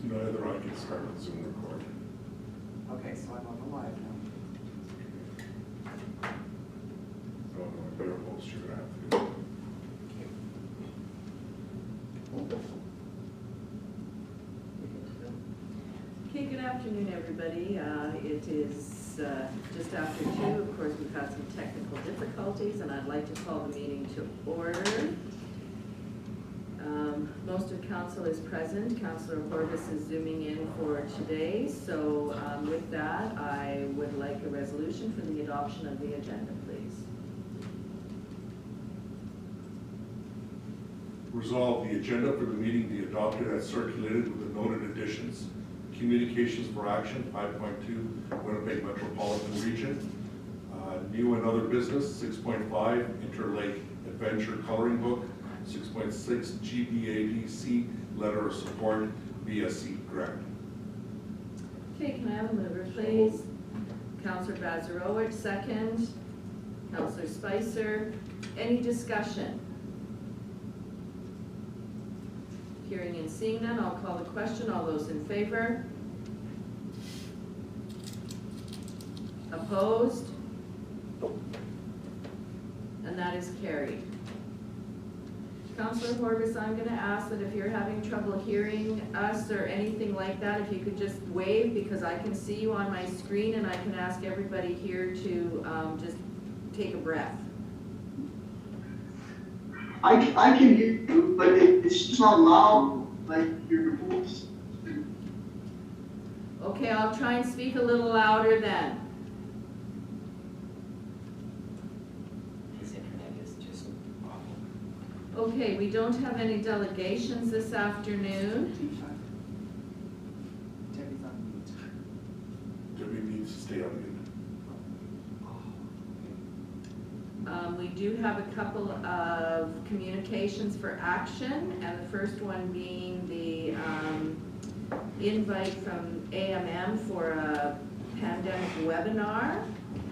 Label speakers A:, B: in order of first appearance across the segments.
A: Neither I can start the Zoom record.
B: Okay, so I'm on the live now.
A: So if you're host, you're gonna have to do it.
C: Okay, good afternoon, everybody. It is just after 2. Of course, we've had some technical difficulties, and I'd like to call the meeting to order. Most of council is present. Councillor Horvis is zooming in for today. So with that, I would like a resolution for the adoption of the agenda, please.
A: Resolve the agenda for the meeting be adopted as circulated with the noted additions. Communications for action, 5.2, Winnipeg Metropolitan Region. New and other business, 6.5, Interlake Adventure Coloring Book. 6.6, GBADC Letter of Support BSC Grant.
C: Okay, can I have a mover, please? Councillor Bazarowicz, second. Councillor Spicer. Any discussion? Hearing and seeing none, I'll call the question. All those in favor? Opposed? And that is carried. Councillor Horvis, I'm going to ask that if you're having trouble hearing us or anything like that, if you could just wave, because I can see you on my screen, and I can ask everybody here to just take a breath.
D: I can hear you, but it's just not loud like your voice.
C: Okay, I'll try and speak a little louder then.
B: His internet is just awful.
C: Okay, we don't have any delegations this afternoon.
B: Debbie's on mute.
A: Debbie needs to stay on mute.
C: We do have a couple of communications for action, and the first one being the invite from AMM for a pandemic webinar.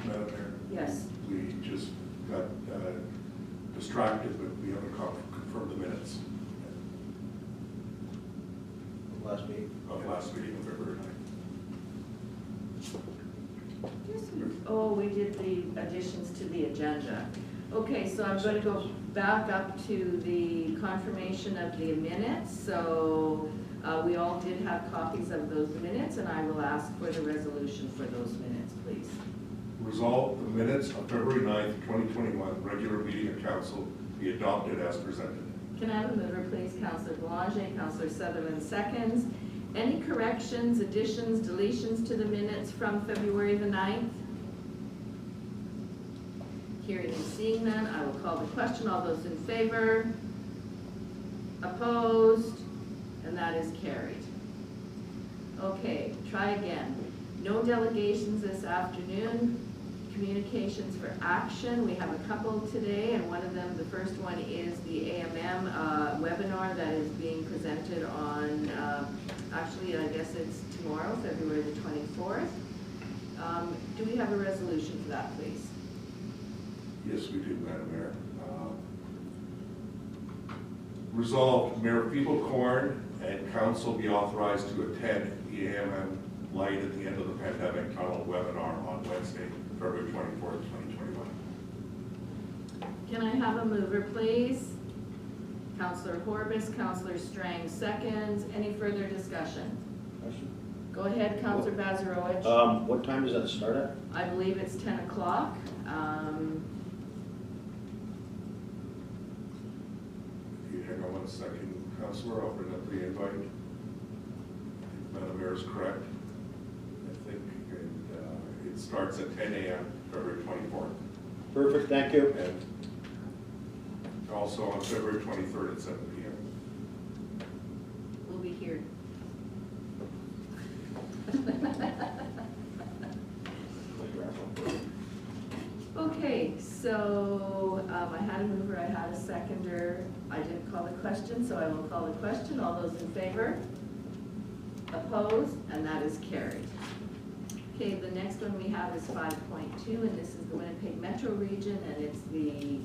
A: Madam Mayor,
C: Yes.
A: we just got distracted, but we haven't confirmed the minutes
E: Last meeting.
A: of last meeting of February 9th.
C: Oh, we did the additions to the agenda. Okay, so I'm going to go back up to the confirmation of the minutes. So we all did have copies of those minutes, and I will ask for the resolution for those minutes, please.
A: Resolve the minutes of February 9th, 2021, regular meeting of council be adopted as presented.
C: Can I have a mover, please? Councillor Belanger, Councillor Sutherland seconds. Any corrections, additions, deletions to the minutes from February the 9th? Hearing and seeing none, I will call the question. All those in favor? Opposed? And that is carried. Okay, try again. No delegations this afternoon. Communications for action. We have a couple today, and one of them, the first one is the AMM webinar that is being presented on, actually I guess it's tomorrow, February the 24th. Do we have a resolution for that, please?
A: Yes, we do, Madam Mayor. Resolved, Mayor Feeble-Corn and council be authorized to attend the AMM Light at the End of the Pandemic Tunnel webinar on Wednesday, February 24th, 2021.
C: Can I have a mover, please? Councillor Horvis, Councillor Strang seconds. Any further discussion?
E: Question?
C: Go ahead, Councillor Bazarowicz.
E: What time does that start at?
C: I believe it's 10 o'clock.
A: If you hang on 1 second, Councillor, I'll bring up the invite. Madam Mayor is correct. I think it starts at 10 a.m. February 24th.
E: Perfect, thank you.
A: And also on February 23rd at 7 p.m.
C: We'll be here. Okay, so I had a mover, I had a seconder. I didn't call the question, so I will call the question. All those in favor? Opposed? And that is carried. Okay, the next one we have is 5.2, and this is the Winnipeg Metro Region, and it's the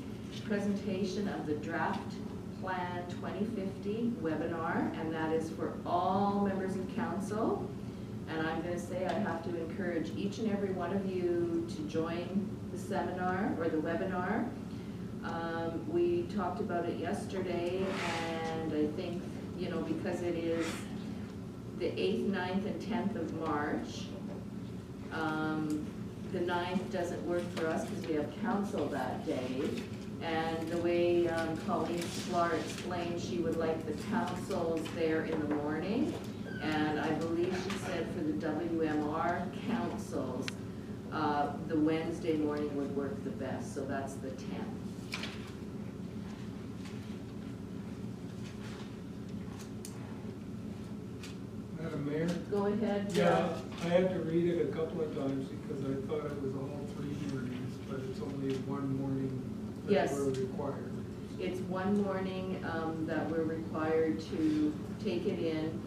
C: presentation of the draft Plan 2050 webinar, and that is for all members of council. And I'm gonna say I have to encourage each and every one of you to join the seminar or the webinar. We talked about it yesterday, and I think, you know, because it is the 8th, 9th, and 10th of March, the 9th doesn't work for us because we have council that day. And the way Colleen Sklar explained, she would like the councils there in the morning. And I believe she said for the WMR councils, the Wednesday morning would work the best, so that's the 10th.
F: Madam Mayor?
C: Go ahead.
F: Yeah, I had to read it a couple of times because I thought it was all 3 mornings, but it's only one morning that
C: Yes.
F: we're required.
C: It's one morning that we're required to take it in.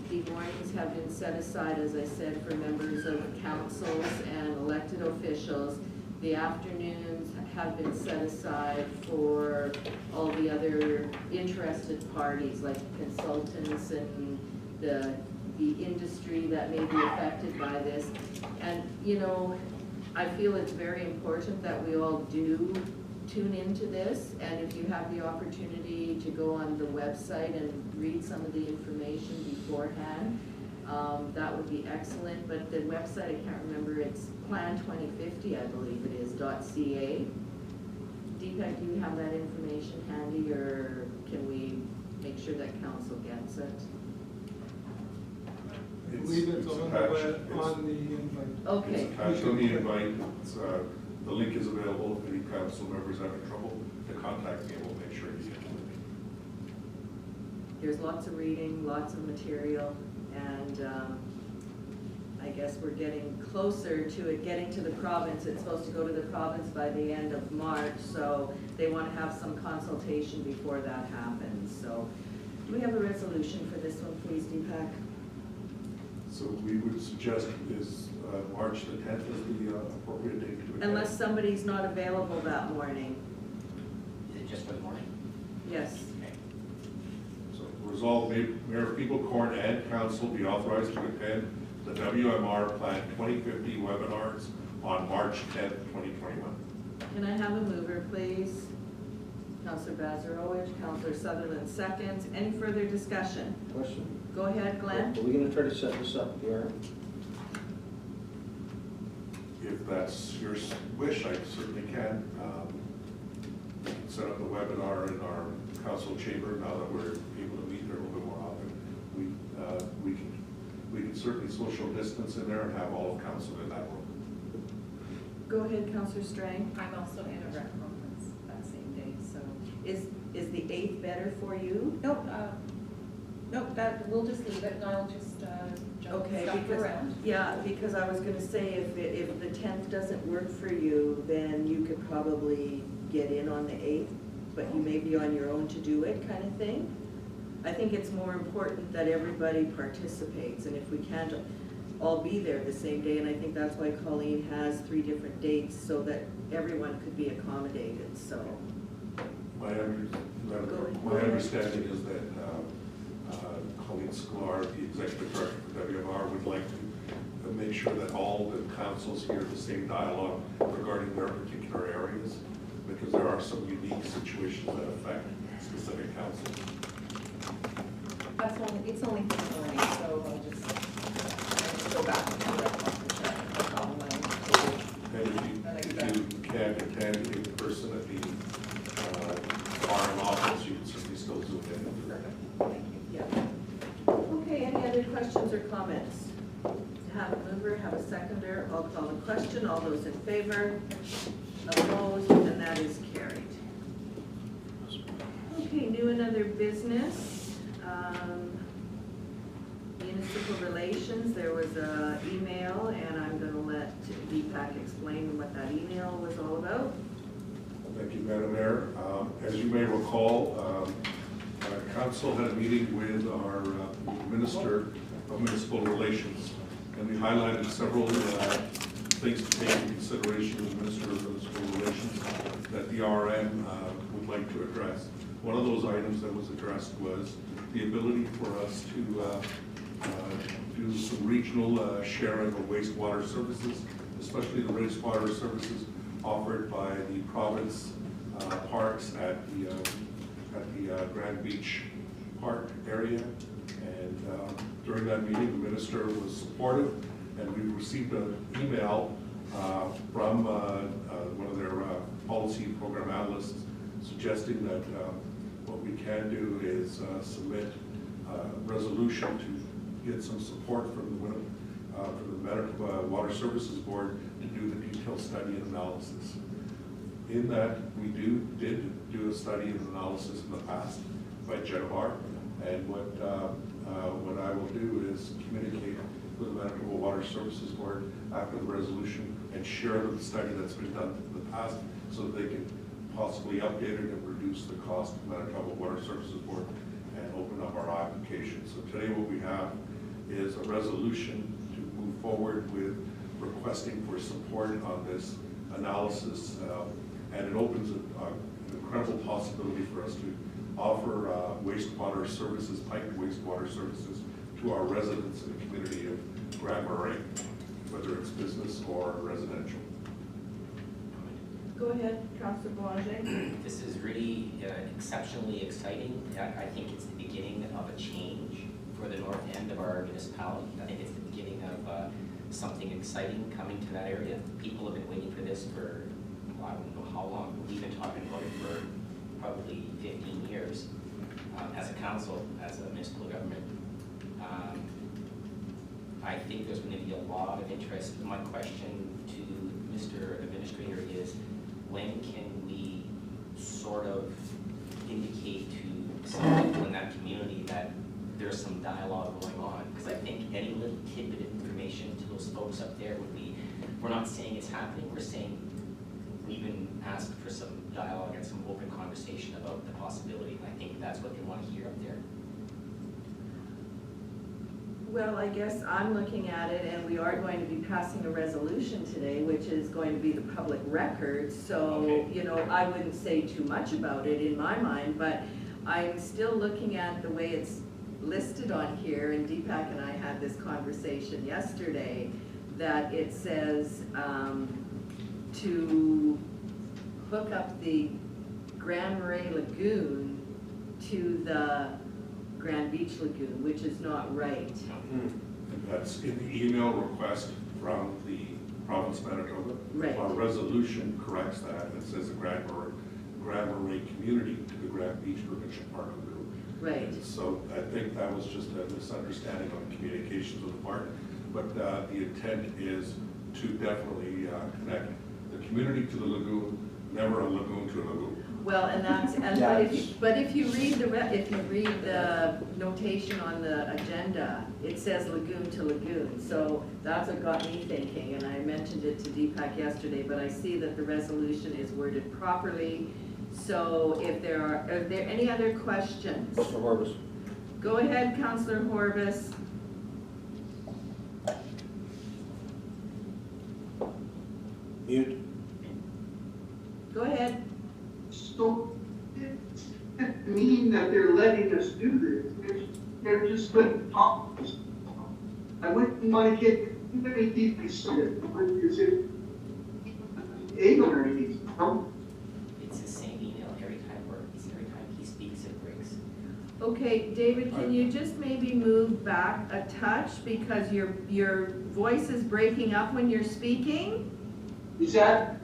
C: The mornings have been set aside, as I said, for members of councils and elected officials. The afternoons have been set aside for all the other interested parties, like consultants and the industry that may be affected by this. And, you know, I feel it's very important that we all do tune into this, and if you have the opportunity to go on the website and read some of the information beforehand, that would be excellent. But the website, I can't remember, it's Plan 2050, I believe it is, .ca. Deepak, do you have that information handy, or can we make sure that council gets it?
F: I believe it's on the
A: attached.
F: on the invite.
C: Okay.
A: It's attached on the invite. It's, the link is available. If any council members having trouble, to contact me, and we'll make sure you get the link.
C: There's lots of reading, lots of material, and I guess we're getting closer to it getting to the province. It's supposed to go to the province by the end of March, so they want to have some consultation before that happens. So do we have a resolution for this one, please, Deepak?
A: So we would suggest is March the 10th is the appropriate date to attend.
C: Unless somebody's not available that morning.
G: Is it just for the morning?
C: Yes.
G: Okay.
A: So resolve, Mayor Peeble-Corn and council be authorized to attend the WMR Plan 2050 webinars on March 10th, 2021.
C: Can I have a mover, please? Councillor Bazarowicz, Councillor Sutherland seconds. Any further discussion?
E: Question?
C: Go ahead, Glenn.
E: Are we gonna try to set this up here?
A: If that's your wish, I certainly can. Set up a webinar in our council chamber now that we're able to meet there a little bit more often. We can certainly social distance in there and have all of council in that room.
C: Go ahead, Councillor Strang.
H: I'm also in a rec conference that same day, so.
C: Is the 8th better for you?
H: Nope, that, we'll just leave it and I'll just, jump
C: Okay,
H: stuff
C: because,
H: around.
C: yeah, because I was gonna say, if the 10th doesn't work for you, then you could probably get in on the 8th, but you may be on your own to do it, kind of thing. I think it's more important that everybody participates, and if we can't all be there the same day, and I think that's why Colleen has 3 different dates, so that everyone could be accommodated, so.
A: My
C: Go ahead.
A: understanding is that Colleen Sklar, the executive director for WMR, would like to make sure that all the councils hear the same dialogue regarding their particular areas, because there are some unique situations that affect specific councils.
H: That's only, it's only for the morning, so I'll just go back and do that conference, no problem.
A: And if you can't attend in person at the foreign office, you can certainly still zoom in.
H: Thank you.
C: Yeah. Okay, any other questions or comments? Have a mover, have a seconder, I'll call the question. All those in favor? Opposed? And that is carried. Okay, new and other business. Municipal relations, there was an email, and I'm gonna let Deepak explain what that email was all about.
A: Thank you, Madam Mayor. As you may recall, council had a meeting with our Minister of Municipal Relations, and we highlighted several things to take into consideration with the Minister of Municipal Relations that the RM would like to address. One of those items that was addressed was the ability for us to do some regional sharing of wastewater services, especially the wastewater services offered by the province parks at the Grand Beach Park area. And during that meeting, the minister was supportive, and we received an email from one of their policy program analysts suggesting that what we can do is submit a resolution to get some support from the Manitoba Water Services Board to do the detailed study and analysis. In that, we did do a study and analysis in the past by Genovar, and what I will do is communicate with the Manitoba Water Services Board after the resolution and share the study that's been done in the past so that they can possibly update it and reduce the cost of Manitoba Water Services Board and open up our application. So today what we have is a resolution to move forward with requesting for support on this analysis, and it opens an incredible possibility for us to offer wastewater services, piped wastewater services to our residents in the community of Grand Marais, whether it's business or residential.
C: Go ahead, Councillor Boulanger.
G: This is really exceptionally exciting. I think it's the beginning of a change for the north end of our municipality. I think it's the beginning of something exciting coming to that area. People have been waiting for this for, I don't know how long. We've been talking about it for probably 15 years as a council, as a municipal government. I think there's going to be a lot of interest. My question to Mr. Administrator is, when can we sort of indicate to some people in that community that there's some dialogue going on? Because I think any little tidbit of information to those folks up there would be, we're not saying it's happening, we're saying we've been asked for some dialogue and some open conversation about the possibility. I think that's what they want to hear up there.
C: Well, I guess I'm looking at it, and we are going to be passing a resolution today, which is going to be the public record. So,
G: Okay.
C: you know, I wouldn't say too much about it in my mind, but I'm still looking at the way it's listed on here, and Deepak and I had this conversation yesterday, that it says to hook up the Grand Marais Lagoon to the Grand Beach Lagoon, which is not right.
A: And that's in the email request from the province of Manitoba.
C: Right.
A: Our resolution corrects that. It says the Grand Marais community to the Grand Beach Provincial Park Lagoon.
C: Right.
A: So I think that was just a misunderstanding on communications with the park, but the intent is to definitely connect the community to the lagoon, never a lagoon to a lagoon.
C: Well, and that's, and
E: Yeah,
C: but if you read the notation on the agenda, it says lagoon to lagoon. So that's what got me thinking, and I mentioned it to Deepak yesterday, but I see that the resolution is worded properly. So if are there any other questions?
E: Mr. Horbus.
C: Go ahead, Councillor Horbus.
E: Mute.
C: Go ahead.
D: So, it mean that they're letting us do this, they're just good talk. I wouldn't want to get very deeply started, is it able or anything, no?
G: It's the same email every time he speaks, it breaks.
C: Okay, David, can you just maybe move back a touch, because your voice is breaking up when you're speaking?
D: Is that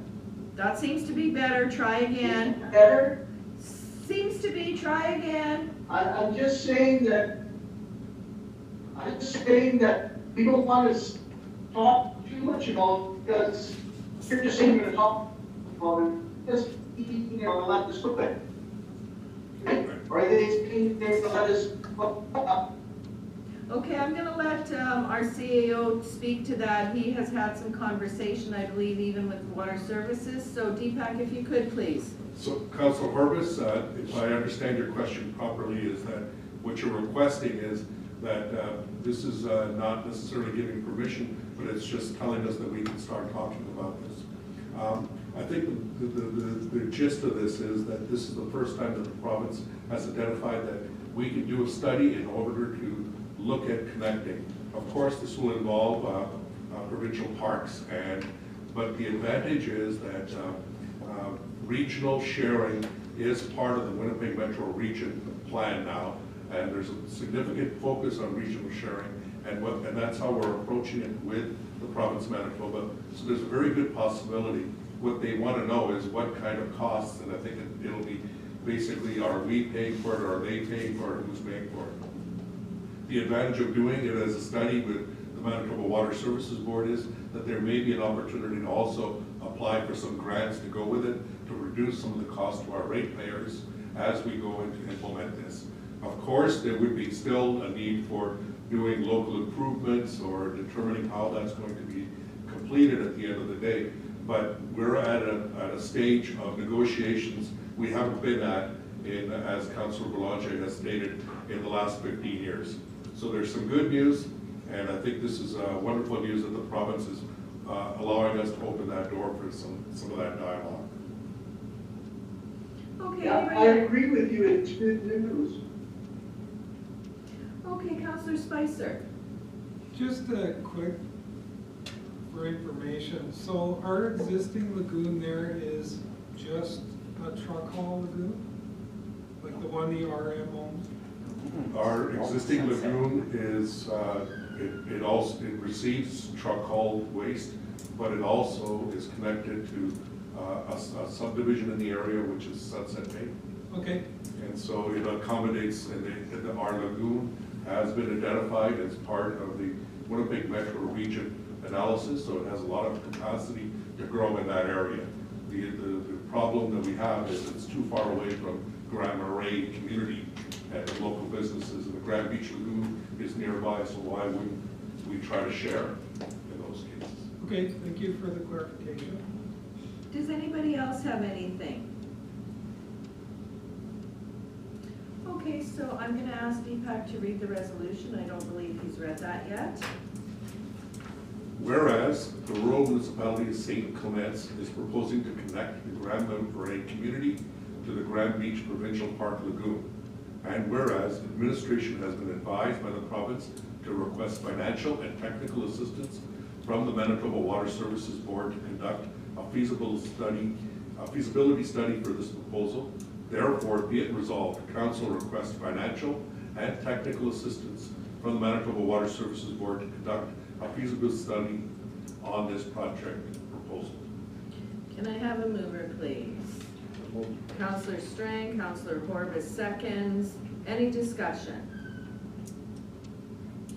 C: That seems to be better. Try again.
D: better?
C: Seems to be. Try again.
D: I'm just saying that we don't want to talk too much about, because you're just saying you're going to talk about it, just, you know, let us look at it. Or are they saying they're going to let us,
C: Okay, I'm gonna let our CAO speak to that. He has had some conversation, I believe, even with Water Services. So Deepak, if you could, please.
A: So, Councilor Horbus, if I understand your question properly, is that what you're requesting is that this is not necessarily giving permission, but it's just telling us that we can start talking about this. I think the gist of this is that this is the first time that the province has identified that we can do a study in order to look at connecting. Of course, this will involve provincial parks, but the advantage is that regional sharing is part of the Winnipeg Metro Region plan now, and there's a significant focus on regional sharing, and that's how we're approaching it with the province of Manitoba. So there's a very good possibility. What they want to know is what kind of costs, and I think it'll be basically, are we paying for it, or are they paying for it, who's paying for it? The advantage of doing it as a study with the Manitoba Water Services Board is that there may be an opportunity to also apply for some grants to go with it, to reduce some of the cost to our ratepayers as we go into implement this. Of course, there would be still a need for doing local improvements or determining how that's going to be completed at the end of the day. But we're at a stage of negotiations we haven't been at, as Councilor Boulanger has stated, in the last 15 years. So there's some good news, and I think this is wonderful news that the province is allowing us to open that door for some of that dialogue.
C: Okay,
D: Yeah, I agree with you, it's good news.
C: Okay, Councillor Spicer.
F: Just a quick for information. So our existing lagoon there is just a truck haul lagoon? Like the one the RM owns?
A: Our existing lagoon is, it receives truck hauled waste, but it also is connected to a subdivision in the area, which is Sunset Bay.
F: Okay,
A: And so it accommodates, and our lagoon has been identified as part of the Winnipeg Metro Region analysis, so it has a lot of capacity to grow in that area. The problem that we have is it's too far away from Grand Marais community and the local businesses, and the Grand Beach Lagoon is nearby, so why wouldn't we try to share in those cases?
F: okay, thank you for the clarification.
C: Does anybody else have anything? Okay, so I'm gonna ask Deepak to read the resolution. I don't believe he's read that yet.
A: Whereas the rural municipality of St. Clements is proposing to connect the Grand Marais community to the Grand Beach Provincial Park Lagoon. And whereas administration has been advised by the province to request financial and technical assistance from the Manitoba Water Services Board to conduct a feasibility study for this proposal. Therefore, be it resolved, council requests financial and technical assistance from the Manitoba Water Services Board to conduct a feasibility study on this project proposal.
C: Can I have a mover, please? Councillor Strang, Councillor Horbus seconds. Any discussion?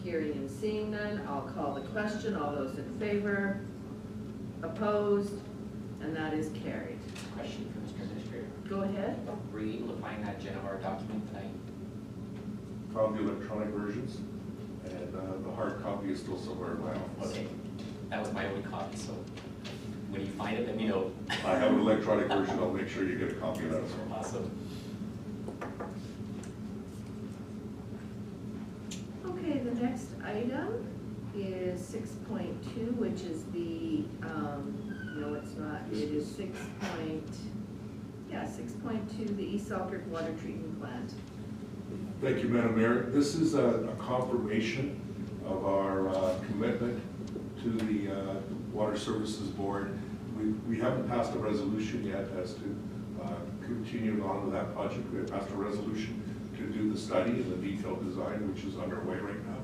C: Hearing and seeing none, I'll call the question. All those in favor? Opposed? And that is carried.
G: Question for Mr. Administrator.
C: Go ahead.
G: Were you able to find that Genevar document tonight?
A: Found the electronic versions, and the hard copy is still somewhere in my office.
G: Okay, that was my only copy, so when you find it, let me know.
A: I have an electronic version, I'll make sure you get a copy of that as well.
G: Awesome.
C: Okay, the next item is 6.2, which is the, no, it's not, it is 6.2, the East Selkirk Water Treatment Plant.
A: Thank you, Madam Mayor. This is a confirmation of our commitment to the Water Services Board. We haven't passed a resolution yet as to continue on with that project. We have passed a resolution to do the study and the detailed design, which is underway right now.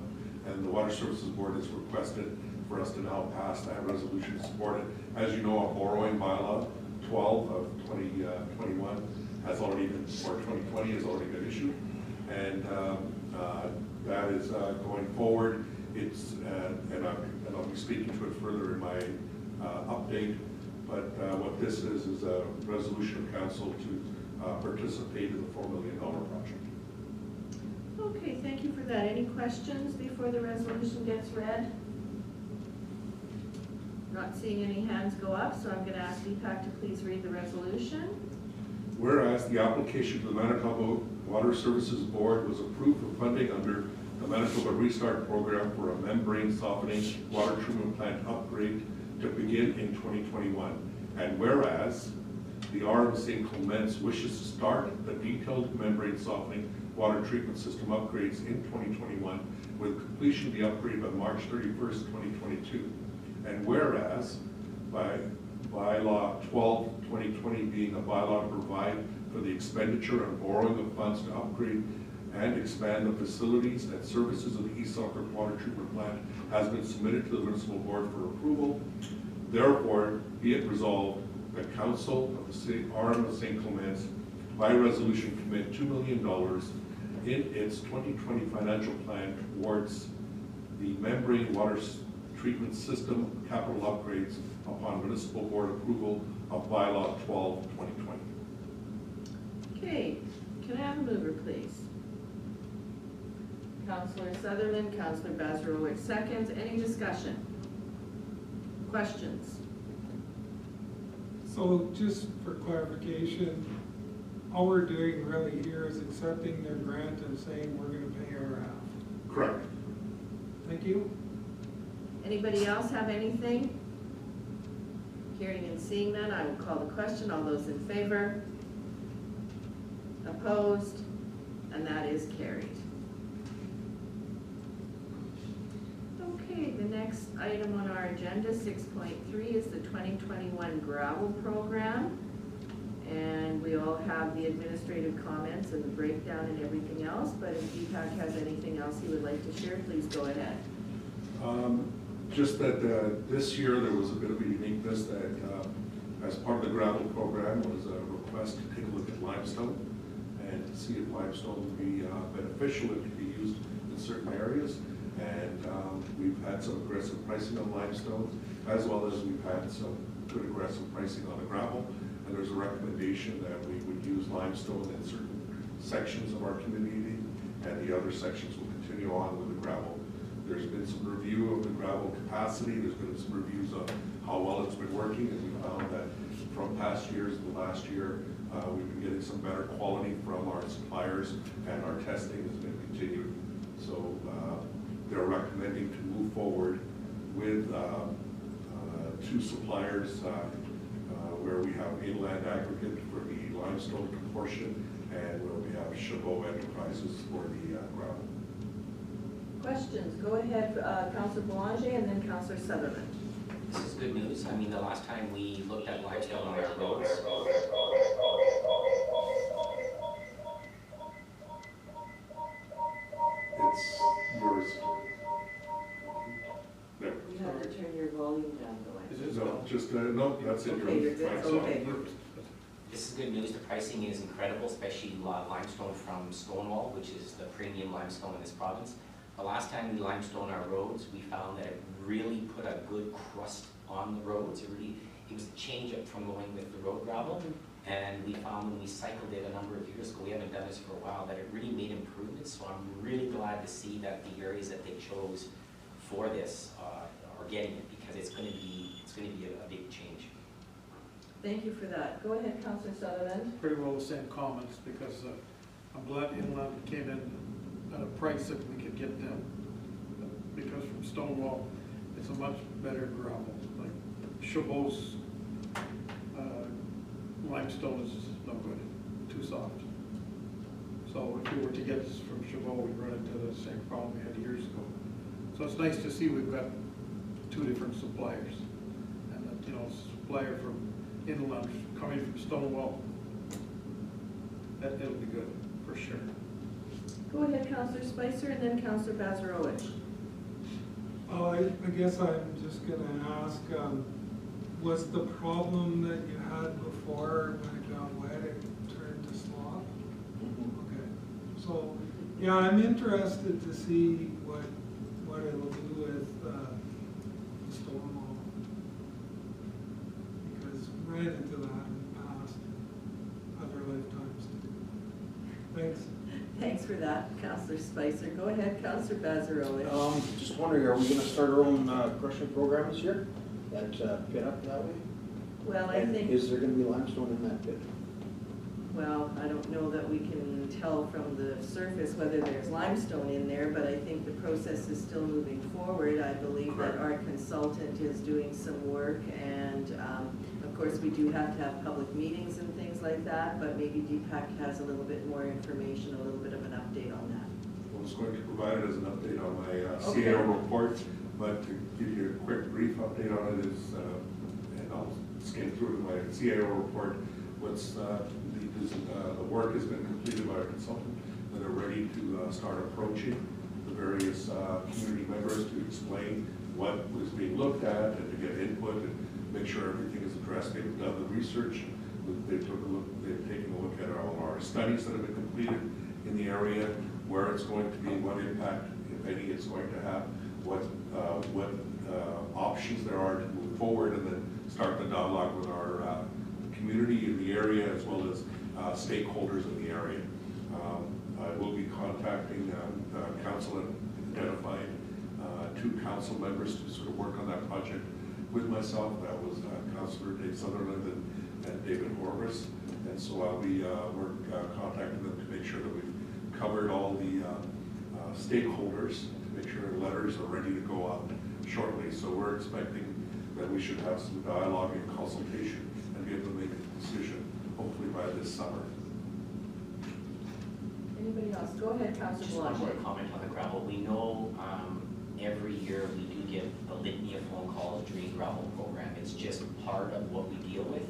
A: And the Water Services Board has requested for us to now pass that resolution to support it. As you know, a borrowing bylaw 12 of 2021 has already been, or 2020 has already been issued. And that is going forward. It's, and I'll be speaking to it further in my update, but what this is a resolution of council to participate in the $4 million project.
C: Okay, thank you for that. Any questions before the resolution gets read? Not seeing any hands go up, so I'm going to ask Deepak to please read the resolution.
A: Whereas the application to the Manitoba Water Services Board was approved for funding under the Manitoba Restart Program for a membrane softening water treatment plant upgrade to begin in 2021. And whereas the RM of St. Clements wishes to start the detailed membrane softening water treatment system upgrades in 2021 with completion of the upgrade by March 31st, 2022. And whereas by bylaw 12/2020 being a bylaw to provide for the expenditure and borrowing of funds to upgrade and expand the facilities and services of the East Selkirk Water Treatment Plant has been submitted to the municipal board for approval. Therefore, be it resolved that council of the RM of St. Clements by resolution commit $2 million in its 2020 financial plan towards the membrane water treatment system capital upgrades upon municipal board approval of bylaw 12/2020.
C: Okay, can I have a mover, please? Councillor Sutherland, Councillor Bazarowicz seconds. Any discussion? Questions?
F: So just for clarification, all we're doing really here is accepting their grant and saying we're gonna pay our half.
A: Correct.
F: Thank you.
C: Anybody else have anything? Hearing and seeing none, I will call the question. All those in favor? Opposed? And that is carried. Okay, the next item on our agenda, 6.3, is the 2021 gravel program. And we all have the administrative comments and the breakdown and everything else, but if Deepak has anything else he would like to share, please go ahead.
A: Just that this year there was a bit of a uniqueness that as part of the gravel program was a request to take a look at limestone and to see if limestone would be beneficial and could be used in certain areas. And we've had some aggressive pricing on limestone, as well as we've had some good aggressive pricing on the gravel. And there's a recommendation that we would use limestone in certain sections of our community, and the other sections will continue on with the gravel. There's been some review of the gravel capacity. There's been some reviews of how well it's been working, and we found that from past years to last year, we've been getting some better quality from our suppliers, and our testing has been continued. So they're recommending to move forward with 2 suppliers where we have Inland Aggregate for the limestone portion, and where we have Chabot Enterprises for the gravel.
C: Questions? Go ahead, Councillor Boulanger and then Councillor Sutherland.
G: This is good news. I mean, the last time we looked at limestone on our roads,
A: It's yours. There.
C: You have to turn your volume down, though.
A: No, just, no, that's it.
C: Okay, you're good?
A: Right,
C: Okay.
G: this is good news. The pricing is incredible, especially limestone from Stonewall, which is the premium limestone in this province. The last time we limestone our roads, we found that it really put a good crust on the roads. It was a change up from going with the road gravel. And we found when we cycled it a number of years ago, we haven't done this for a while, that it really made improvements. So I'm really glad to see that the areas that they chose for this are getting it, because it's going to be a big change.
C: Thank you for that. Go ahead, Councillor Sutherland.
I: Pretty well the same comments, because I'm glad Inland came in at a price that we could get them. Because from Stonewall, it's a much better gravel. Like Chabot's limestone is no good, too soft. So if we were to get this from Chabot, we'd run into the same problem we had years ago. So it's nice to see we've got 2 different suppliers. And that, you know, supplier from Inland coming from Stonewall, it'll be good, for sure.
C: Go ahead, Councillor Spicer, and then Councillor Bazarowicz.
F: Oh, I guess I'm just gonna ask, was the problem that you had before when it got wet, it turned to slop? Okay, so, yeah, I'm interested to see what it'll do with Stonewall. Because we ran into that in the past, other lifetimes. Thanks.
C: Thanks for that, Councillor Spicer. Go ahead, Councillor Bazarowicz.
E: Just wondering, are we gonna start our own crushing program this year? That pit up that way?
C: Well, I
E: And
C: think,
E: is there gonna be limestone in that pit?
C: well, I don't know that we can tell from the surface whether there's limestone in there, but I think the process is still moving forward. I believe that our consultant is doing some work, and Of course, we do have to have public meetings and things like that, but maybe Deepak has a little bit more information, a little bit of an update on that.
A: I was going to provide it as an update on my
C: Okay.
A: CAO report, but to give you a quick brief update on it is, and I'll skim through my CAO report, the work has been completed by our consultant, that are ready to start approaching the various community members to explain what was being looked at and to get input and make sure everything is addressed. They've done the research, they've taken a look at all our studies that have been completed in the area, where it's going to be, what impact, if any, it's going to have, what options there are to move forward, and then start the dialogue with our community in the area as well as stakeholders in the area. I will be contacting council and identifying 2 council members to sort of work on that project with myself. That was Councillor Dave Sutherland and David Horvis. And so I'll be contacting them to make sure that we've covered all the stakeholders, to make sure letters are ready to go out shortly. So we're expecting that we should have some dialogue and consultation and be able to make a decision hopefully by this summer.
C: Anybody else? Go ahead, Councillor
G: Just one more
C: Blanchet.
G: comment on the gravel. We know every year we do get a litany of phone calls during the gravel program. It's just part of what we deal with,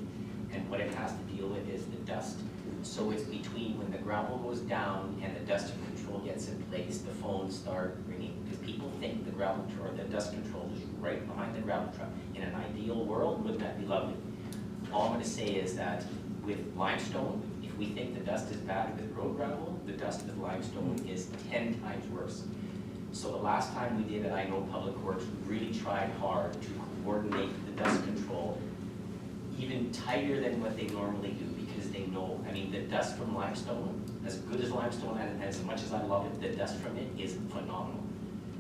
G: and what it has to deal with is the dust. So it's between when the gravel goes down and the dust control gets in place, the phones start ringing, because people think the gravel or the dust control is right behind the gravel truck. In an ideal world, wouldn't that be lovely? All I'm going to say is that with limestone, if we think the dust is bad with road gravel, the dust with limestone is 10 times worse. So the last time we did it, I know Public Works really tried hard to coordinate the dust control even tighter than what they normally do, because they know, I mean, the dust from limestone, as good as limestone and as much as I love it, the dust from it is phenomenal.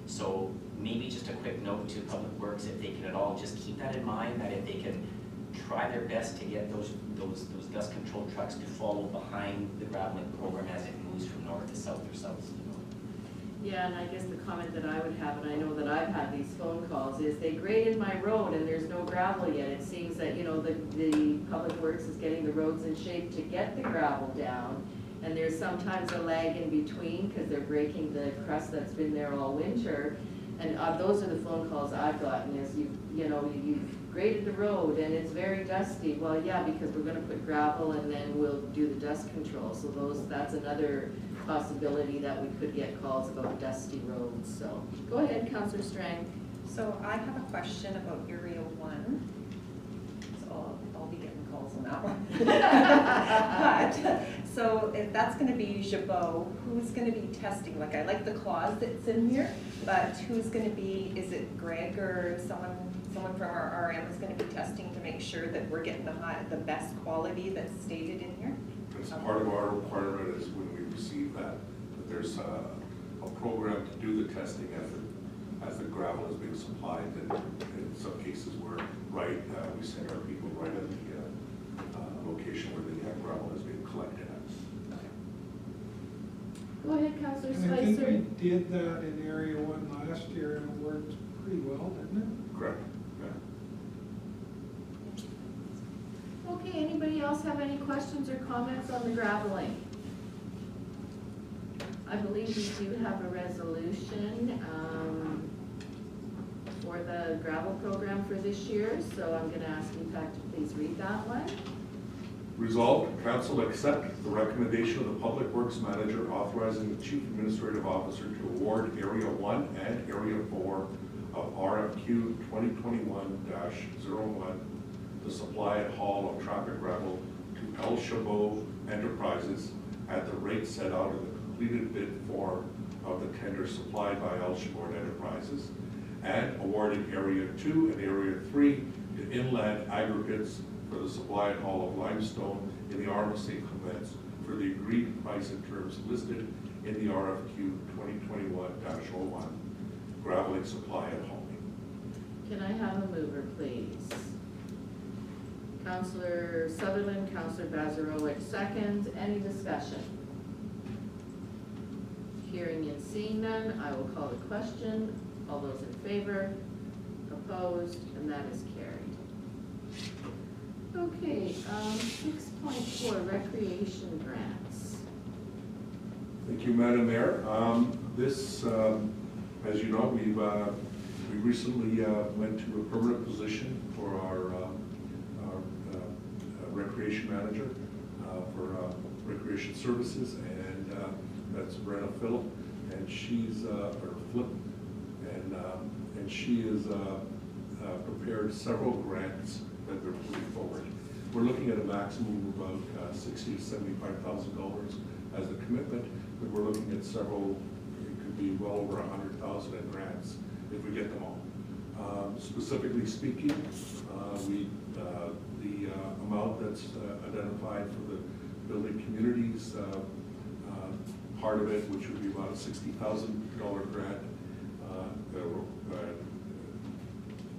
G: So maybe just a quick note to Public Works, if they can at all just keep that in mind, that if they can try their best to get those dust control trucks to follow behind the graveling program as it moves from north to south or south to north.
C: Yeah, and I guess the comment that I would have, and I know that I've had these phone calls, is they graded my road and there's no gravel yet. It seems that, you know, the Public Works is getting the roads in shape to get the gravel down. And there's sometimes a lag in between because they're breaking the crust that's been there all winter. And those are the phone calls I've gotten, is you've graded the road and it's very dusty. Well, yeah, because we're gonna put gravel and then we'll do the dust control. So that's another possibility that we could get calls about dusty roads. So go ahead, Councillor Strang.
H: So I have a question about Area 1. So I'll be getting calls on that one. But, so if that's gonna be Jabot, who's gonna be testing? Like, I like the clause that's in here, but who's gonna be, is it Greg or someone from our RM is gonna be testing to make sure that we're getting the best quality that's stated in here?
A: It's part of our requirement is when we receive that there's a program to do the testing as the gravel is being supplied. And in some cases we're we send our people right at the location where the gravel is being collected at.
C: Go ahead, Councillor
F: And I think
C: Spicer.
F: we did that in Area 1 last year and it worked pretty well, didn't it?
A: Correct.
C: Okay, anybody else have any questions or comments on the graveling? I believe we do have a resolution for the gravel program for this year, so I'm gonna ask Deepak to please read that one.
A: Resolved, council accept the recommendation of the Public Works Manager authorizing the Chief Administrative Officer to award Area 1 and Area 4 of RFQ 2021-01, the supply and haul of traffic gravel to El Chabot Enterprises at the rate set out in the completed bid form of the tender supplied by El Chabot Enterprises, and awarding Area 2 and Area 3 to Inland Aggregates for the supply and haul of limestone in the Armistice Clements for the agreed price and terms listed in the RFQ 2021-01, graveling supply and hauling.
C: Can I have a mover, please? Councillor Sutherland, Councillor Bazarowicz seconds. Any discussion? Hearing and seeing none, I will call the question. All those in favor? Opposed? And that is carried. Okay, 6.4, recreation grants.
A: Thank you, Madam Mayor. This, as you know, we recently went to a permanent position for our recreation manager for recreation services, and that's Brenna Phillip, and she's or Flip, and she has prepared several grants that they're putting forward. We're looking at a maximum of about $60,000 to $75,000 as a commitment, but we're looking at several. It could be well over 100,000 in grants if we get them all. Specifically speaking, the amount that's identified for the building communities, part of it, which would be about a $60,000 grant,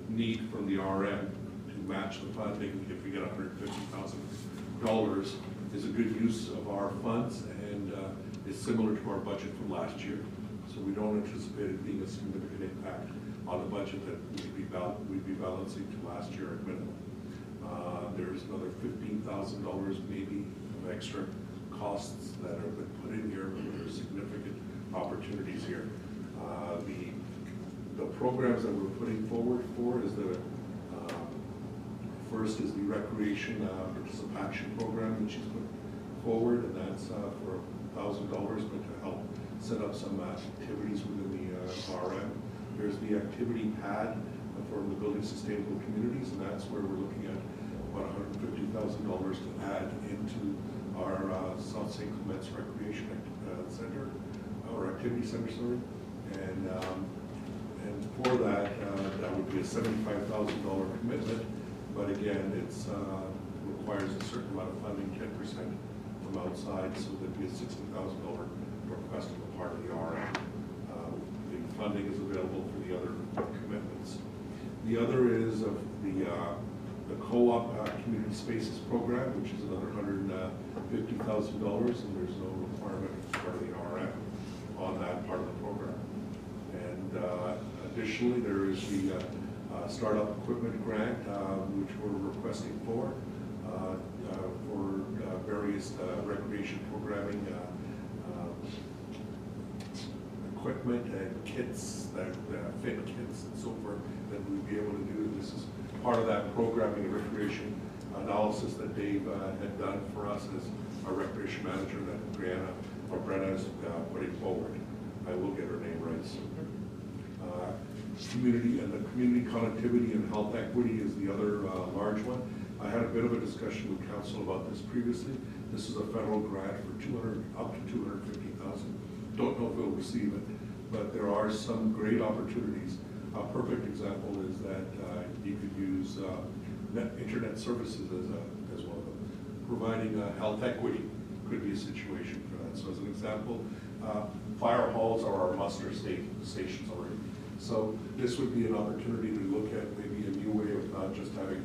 A: need from the RM to match the funding if we get $150,000, is a good use of our funds, and is similar to our budget from last year. So we don't anticipate it being a significant impact on the budget that we'd be balancing to last year at minimum. There's another $15,000 maybe of extra costs that have been put in here, but there are significant opportunities here. The programs that we're putting forward for is the first is the recreation participation program that she's put forward, and that's for $1,000, but to help set up some activities within the RM. There's the activity pad for the Building Sustainable Communities, and that's where we're looking at about $150,000 to add into our South St. Clements Recreation Center, or Activity Center, sorry. And for that, that would be a $75,000 commitment, but again, it's requires a certain amount of funding, 10% from outside, so there'd be a $60,000 request on the part of the RM. The funding is available for the other commitments. The other is of the co-op community spaces program, which is another $150,000, and there's no requirement as part of the RM on that part of the program. And additionally, there is the startup equipment grant, which we're requesting for various recreation programming equipment and kits, that fit kits and so forth, that we'd be able to do. This is part of that programming and recreation analysis that Dave had done for us as our recreation manager that Brenna is putting forward. I will get her name right soon. Community and the community connectivity and health equity is the other large one. I had a bit of a discussion with council about this previously. This is a federal grant for up to $250,000. Don't know if we'll receive it, but there are some great opportunities. A perfect example is that you could use internet services as one of them. Providing health equity could be a situation for that. So as an example, fire halls are our muster stations already. So this would be an opportunity to look at maybe a new way of not just having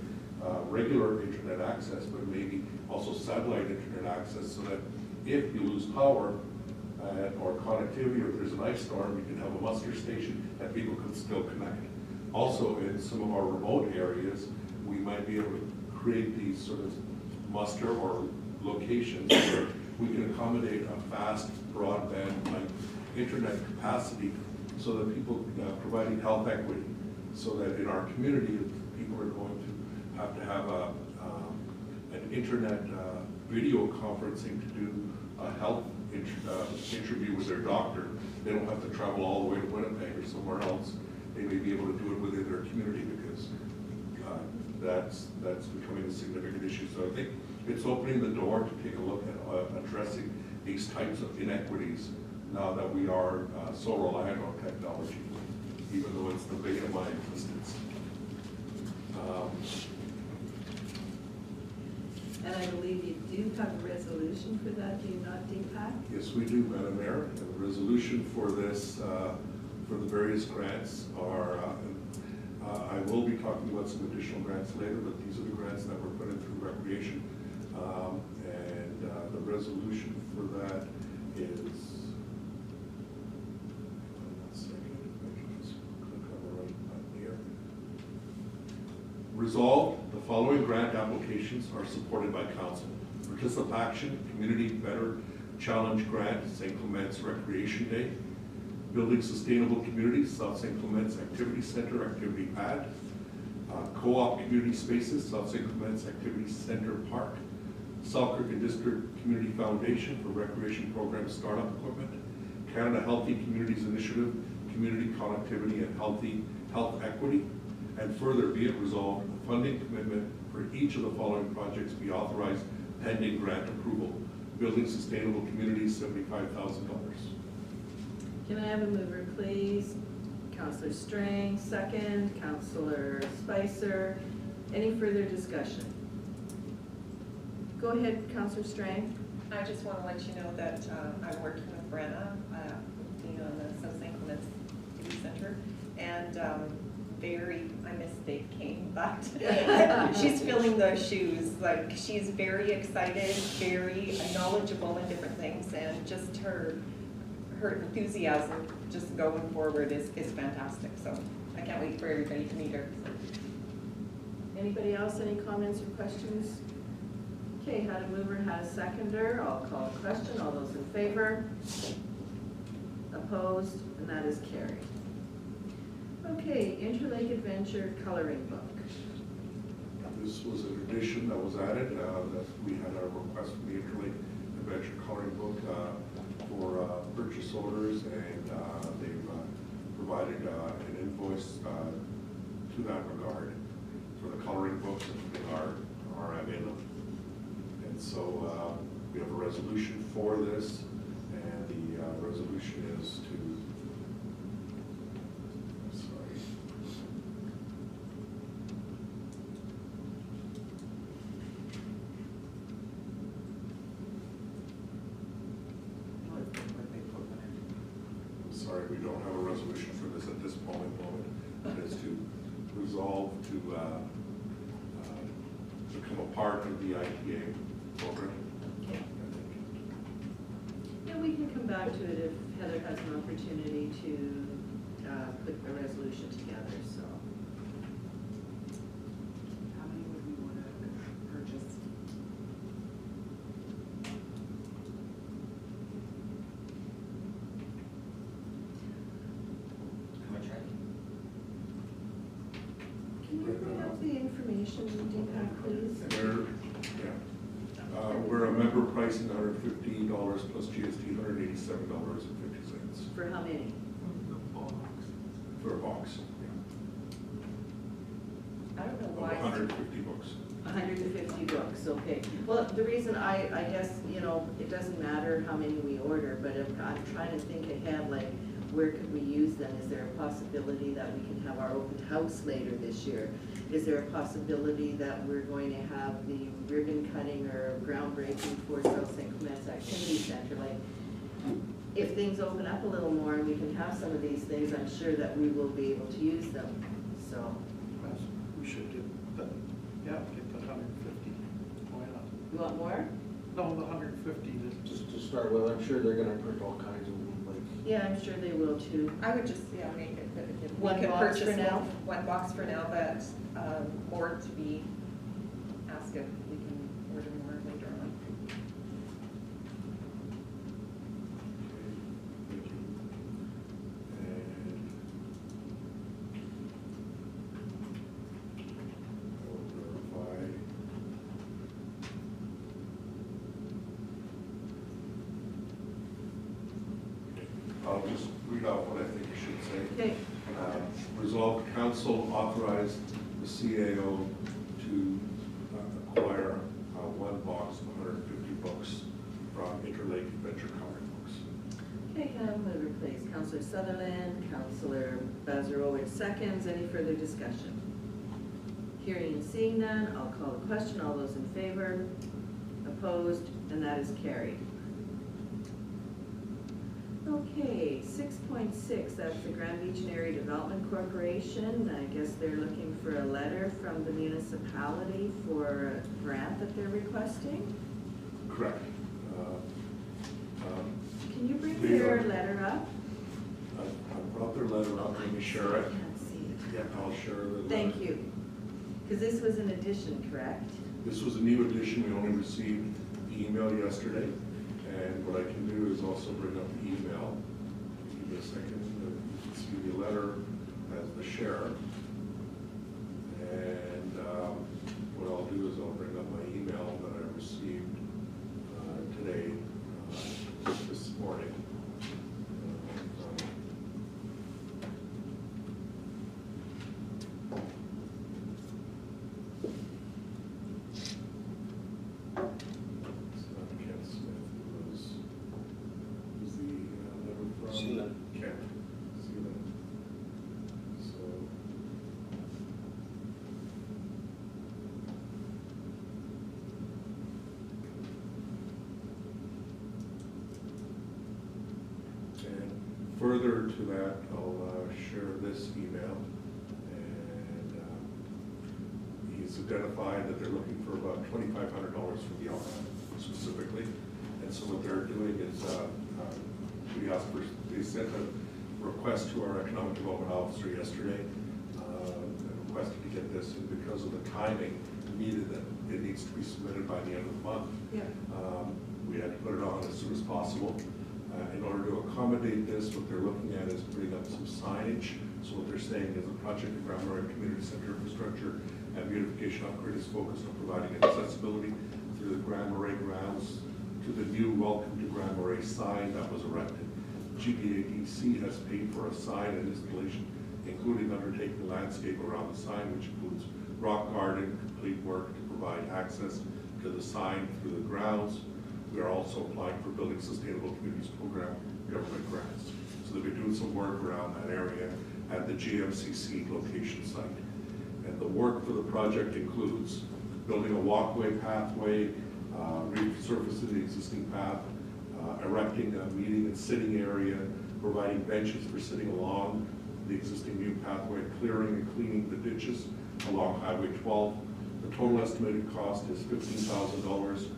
A: regular internet access, but maybe also satellite internet access, so that if you lose power or connectivity, or if there's an ice storm, you can have a muster station that people can still connect. Also, in some of our remote areas, we might be able to create these sort of muster or locations where we can accommodate a fast broadband like internet capacity, so that people providing health equity, so that in our community, if people are going to have an internet video conferencing to do a health interview with their doctor, they don't have to travel all the way to Winnipeg or somewhere else. They may be able to do it within their community, because that's becoming a significant issue. So I think it's opening the door to take a look at addressing these types of inequities now that we are so reliant on technology, even though it's the bane of my existence.
C: And I believe you do have a resolution for that, do you not, Deepak?
A: Yes, we do, Madam Mayor. And the resolution for this, for the various grants are, I will be talking about some additional grants later, but these are the grants that were put in through recreation. And the resolution for that is, Resolved, the following grant applications are supported by council. Participation Community Better Challenge Grant, St. Clements Recreation Day. Building Sustainable Communities, South St. Clements Activity Center, Activity Pad. Co-op Community Spaces, South St. Clements Activity Center Park. Selkirk and District Community Foundation for Recreation Program Startup Equipment. Canada Healthy Communities Initiative, Community Connectivity and Health Equity. And further, be it resolved, a funding commitment for each of the following projects be authorized pending grant approval. Building Sustainable Communities, $75,000.
C: Can I have a mover, please? Councillor Strang, second. Councillor Spicer. Any further discussion? Go ahead, Councillor Strang.
H: I just want to let you know that I'm working with Brenna, being on the South St. Clements Activity Center, and I missed Dave King, but she's filling those shoes. Like, she's very excited, very knowledgeable in different things, and just her enthusiasm just going forward is fantastic. So I can't wait for everybody to meet her.
C: Anybody else, any comments or questions? Okay, had a mover, had a seconder. I'll call a question. All those in favor? Opposed? And that is carried. Okay, Interlake Adventure Coloring Book.
A: This was an addition that was added, that we had a request from the Interlake Adventure Coloring Book for purchase orders, and they've provided an invoice to that regard for the coloring books and for the RM in them. And so we have a resolution for this, and the resolution is to, sorry, we don't have a resolution for this at this moment. It is to resolve to become a part of the IPA program.
C: Okay. Yeah, we can come back to it if Heather has an opportunity to put a resolution together, so.
B: How many would we want to purchase?
G: How much are
C: Can you bring up the information, Deepak, please?
A: We're a member pricing $150 plus GST, $187.50
C: For how many?
F: The box.
A: for a box.
H: I don't know
A: Of
H: why.
A: 150 books.
C: 150 books, okay. Well, the reason I guess, you know, it doesn't matter how many we order, but if I'm trying to think ahead, like, where could we use them? Is there a possibility that we can have our open house later this year? Is there a possibility that we're going to have the ribbon cutting or groundbreaking for South St. Clements Activity Center? Like, if things open up a little more and we can have some of these things, I'm sure that we will be able to use them, so.
I: We should get the 150. Why not?
C: You want more?
I: No, the 150.
E: Just to start with, I'm sure they're gonna print all kinds of them, like.
C: Yeah, I'm sure they will too.
H: I would just, make it, that if we
C: One
H: could
C: box
H: purchase
C: for now?
H: one box for now, but more to be asked if we can order more later on.
A: Thank you. And I will verify. I'll just read out what I think you should say.
C: Okay.
A: Resolved, council authorized the CAO to acquire one box of 150 books from Interlake Adventure Coloring Books.
C: Okay, can I have a mover, please? Councillor Sutherland, Councillor Bazarowicz seconds. Any further discussion? Hearing and seeing none, I'll call the question. All those in favor? Opposed? And that is carried. Okay, 6.6, that's the Grand Beach Area Development Corporation. I guess they're looking for a letter from the municipality for a grant that they're requesting.
A: Correct.
C: Can you bring
A: These
C: their
A: are-
C: letter up?
A: I brought their letter up, let me share
C: I
A: it.
C: can't see it.
A: Yeah, I'll share the letter.
C: Thank you. Because this was an addition, correct?
A: This was a new addition, we only received the email yesterday, and what I can do is also bring up the email. Give me a second, you can see the letter as the share. And what I'll do is I'll bring up my email that I received today, this morning. It's not Ken Smith, it was the letter from
E: Sealand.
A: Ken Sealand. So. And further to that, I'll share this email. And he's identified that they're looking for about $2,500 from the LRAM specifically. And so what they're doing is, we asked for, they sent a request to our economic development officer yesterday, requested to get this, and because of the timing needed, that it needs to be submitted by the end of the month.
C: Yeah.
A: We had to put it on as soon as possible. In order to accommodate this, what they're looking at is putting up some signage. So what they're saying is the project of Grand Marais Community Center infrastructure and beautification upgrade is focused on providing accessibility through the Grand Marais grounds to the new Welcome to Grand Marais sign that was erected. GBADC has paid for a sign and installation, including undertaking landscape around the sign, which includes rock garden, complete work to provide access to the sign through the grounds. We are also applying for Building Sustainable Communities Program government grants. So they'll be doing some work around that area at the GMCC location site. And the work for the project includes building a walkway pathway, resurfacing the existing path, erecting a meeting and sitting area, providing benches for sitting along the existing new pathway, clearing and cleaning the ditches along Highway 12. The total estimated cost is $15,000.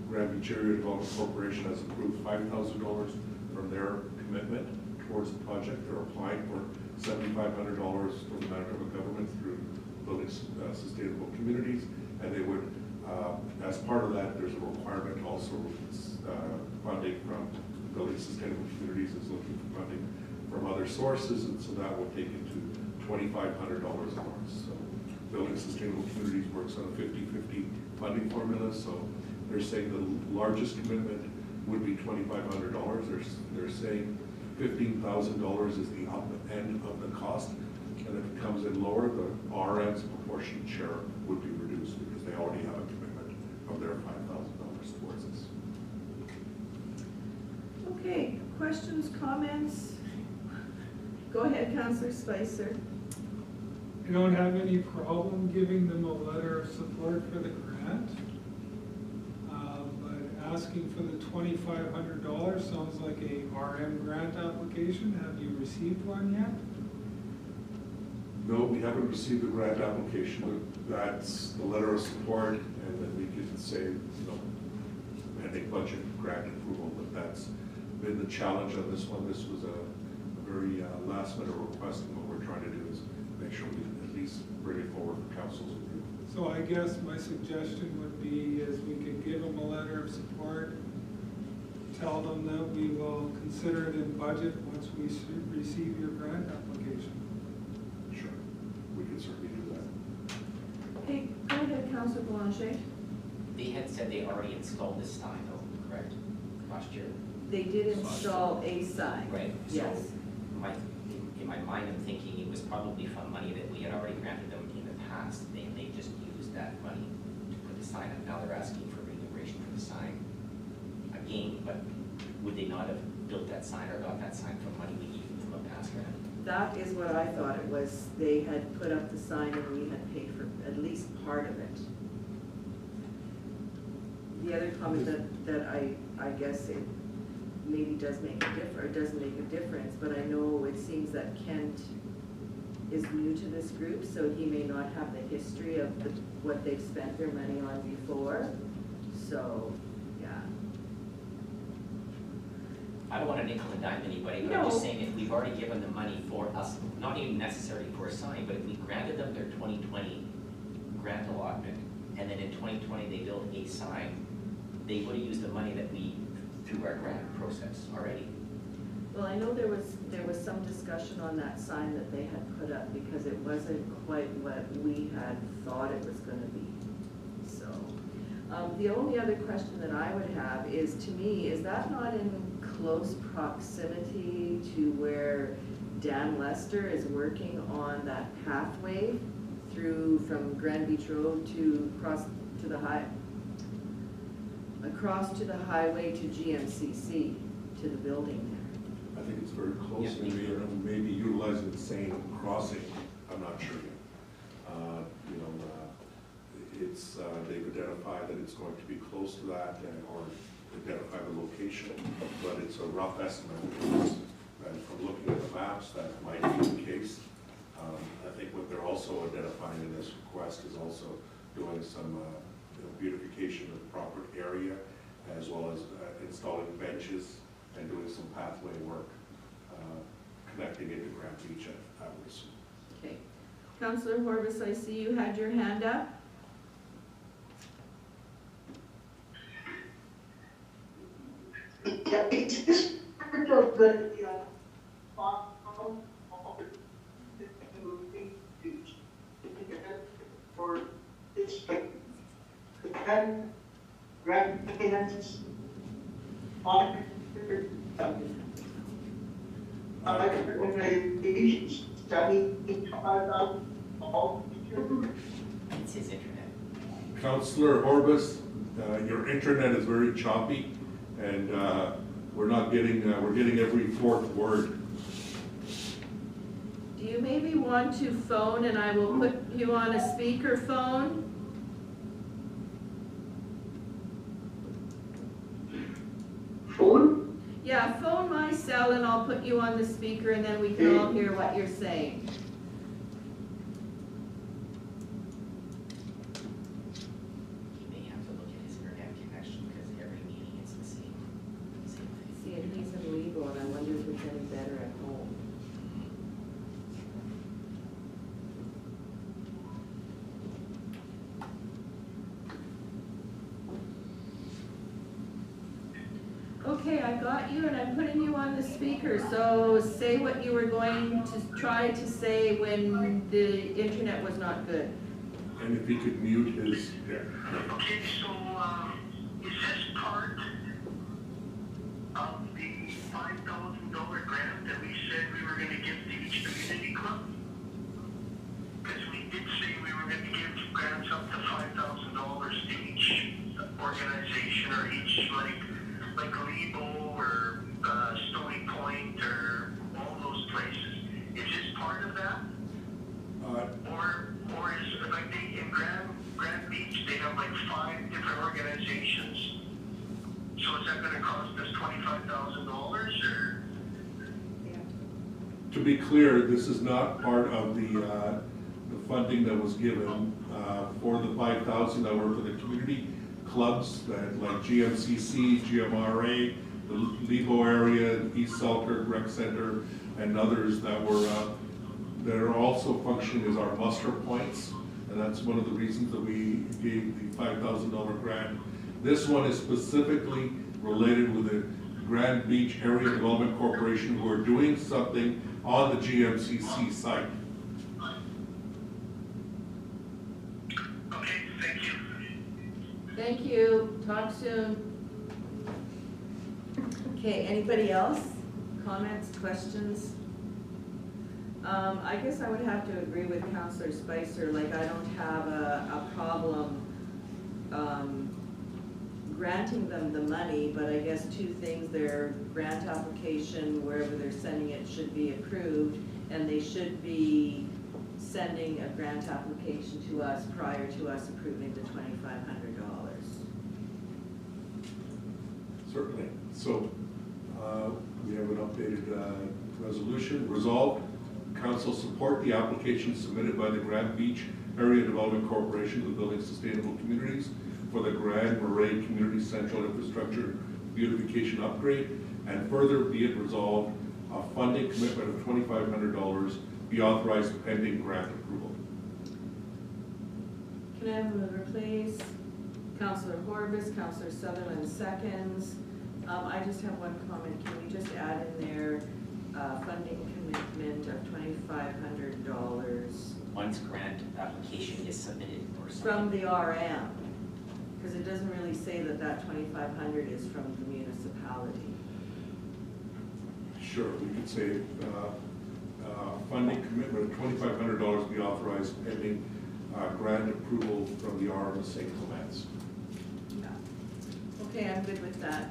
A: Granby Area Development Corporation has approved $5,000 from their commitment towards the project. They're applying for $7,500 from the Manitoba government through Building Sustainable Communities, and they would, as part of that, there's a requirement also funding from Building Sustainable Communities is looking for funding from other sources, and so that will take it to $2,500 a month. So Building Sustainable Communities works on a 50-50 funding formula, so they're saying the largest commitment would be $2,500. They're saying $15,000 is the up end of the cost, and if it comes in lower, the RM's proportionate share would be reduced because they already have a commitment of their $5,000 towards this.
C: Okay, questions, comments? Go ahead, Councillor Spicer.
F: I don't have any problem giving them a letter of support for the grant. But asking for the $2,500 sounds like a RM grant application. Have you received one yet?
A: No, we haven't received the grant application. That's the letter of support, and then we can say, you know, pending budget grant approval, but that's been the challenge on this one. This was a very last minute request, and what we're trying to do is make sure we can at least bring it forward for council's review.
F: So I guess my suggestion would be is we could give them a letter of support, tell them that we will consider it in budget once we receive your grant application.
A: Sure, we can certainly do that.
C: Okay, go ahead, Councillor Blanchet.
G: They had said they already installed this sign though, correct? Last year?
C: They did install a sign.
G: Right.
C: Yes.
G: So in my mind, I'm thinking it was probably from money that we had already granted them in the past. They just used that money to put the sign up. Now they're asking for remuneration for the sign again, but would they not have built that sign or got that sign from money we gave them from a past grant?
C: That is what I thought it was. They had put up the sign and we had paid for at least part of it. The other comment that I guess it maybe does make a difference, or doesn't make a difference, but I know it seems that Kent is new to this group, so he may not have the history of what they've spent their money on before. So, yeah.
G: I don't want to nickel and dime anybody, but I'm just saying if we've already given them money for us, not even necessarily for a sign, but if we granted them their 2020 grant allotment, and then in 2020 they built a sign, they would have used the money that we, through our grant process already.
C: Well, I know there was some discussion on that sign that they had put up because it wasn't quite what we had thought it was gonna be. So, the only other question that I would have is, to me, is that not in close proximity to where Dan Lester is working on that pathway through from Grand Beach Road to across to the highway to GMCC, to the building there?
A: I think it's very close,
G: Yeah.
A: maybe utilizing the same crossing, I'm not sure yet. It's, they've identified that it's going to be close to that, or identify the location, but it's a rough estimate. And from looking at the maps, that might be the case. I think what they're also identifying in this request is also doing some beautification of the proper area, as well as installing benches and doing some pathway work, connecting into Grand Beach, I would assume.
C: Okay. Councillor Horvis, I see you had your hand up.
D: Yeah, it's this part of the, for it's like the 10 grandparents on organizations studying about all
G: It's his internet.
A: Councillor Orbis, your internet is very choppy, and we're not getting, we're getting every fourth word.
C: Do you maybe want to phone and I will put you on a speaker phone?
D: phone.
C: Yeah, phone my cell and I'll put you on the speaker and then we can all hear what you're saying.
G: He may have to look at his internet connection because every meeting it's the same thing.
C: See, and he's in Lebo and I wonder if it's any better at home. Okay, I got you and I'm putting you on the speaker, so say what you were going to try to say when the internet was not good.
A: And if he could mute his, yeah.
D: Okay, so is this part of the $5,000 grant that we said we were going to give to each community club? Because we did say we were going to give grants up to $5,000 to each organization or each like Lebo or Stony Point or all those places. Is this part of that? Or is it like they in Grand Beach they have like 5 different organizations? So is that going to cost us $25,000 or?
A: To be clear, this is not part of the funding that was given for the 5,000 that were for the community clubs that like GMCC, GMRA, the Lebo area, East Selkirk Rec Center, and others that are also functioning as our muster points, and that's one of the reasons that we gave the $5,000 grant. This one is specifically related with the Grand Beach Area Development Corporation, who are doing something on the GMCC site.
D: Okay, thank you.
C: Thank you, talk soon. Okay, anybody else? Comments, questions? I guess I would have to agree with Councillor Spicer, like I don't have a problem granting them the money, but I guess 2 things, their grant application, wherever they're sending it, should be approved, and they should be sending a grant application to us prior to us approving the $2,500.
A: Certainly. So we have an updated resolution. Resolved, Council support the application submitted by the Grand Beach Area Development Corporation to the Building Sustainable Communities for the Grand Marais Community Central Infrastructure Beautification Upgrade, and further be it resolved, a funding commitment of $2,500 be authorized pending grant approval.
C: Can I have a mover, please? Counselor Horbis, Counselor Sutherland seconds. I just have one comment. Can we just add in there, funding commitment of $2,500
G: Once grant application is submitted or something.
C: from the RM? Because it doesn't really say that that 2,500 is from the municipality.
A: Sure, we could say, funding commitment of $2,500 be authorized pending grant approval from the RM of St. Clements.
C: Yeah. Okay, I'm good with that.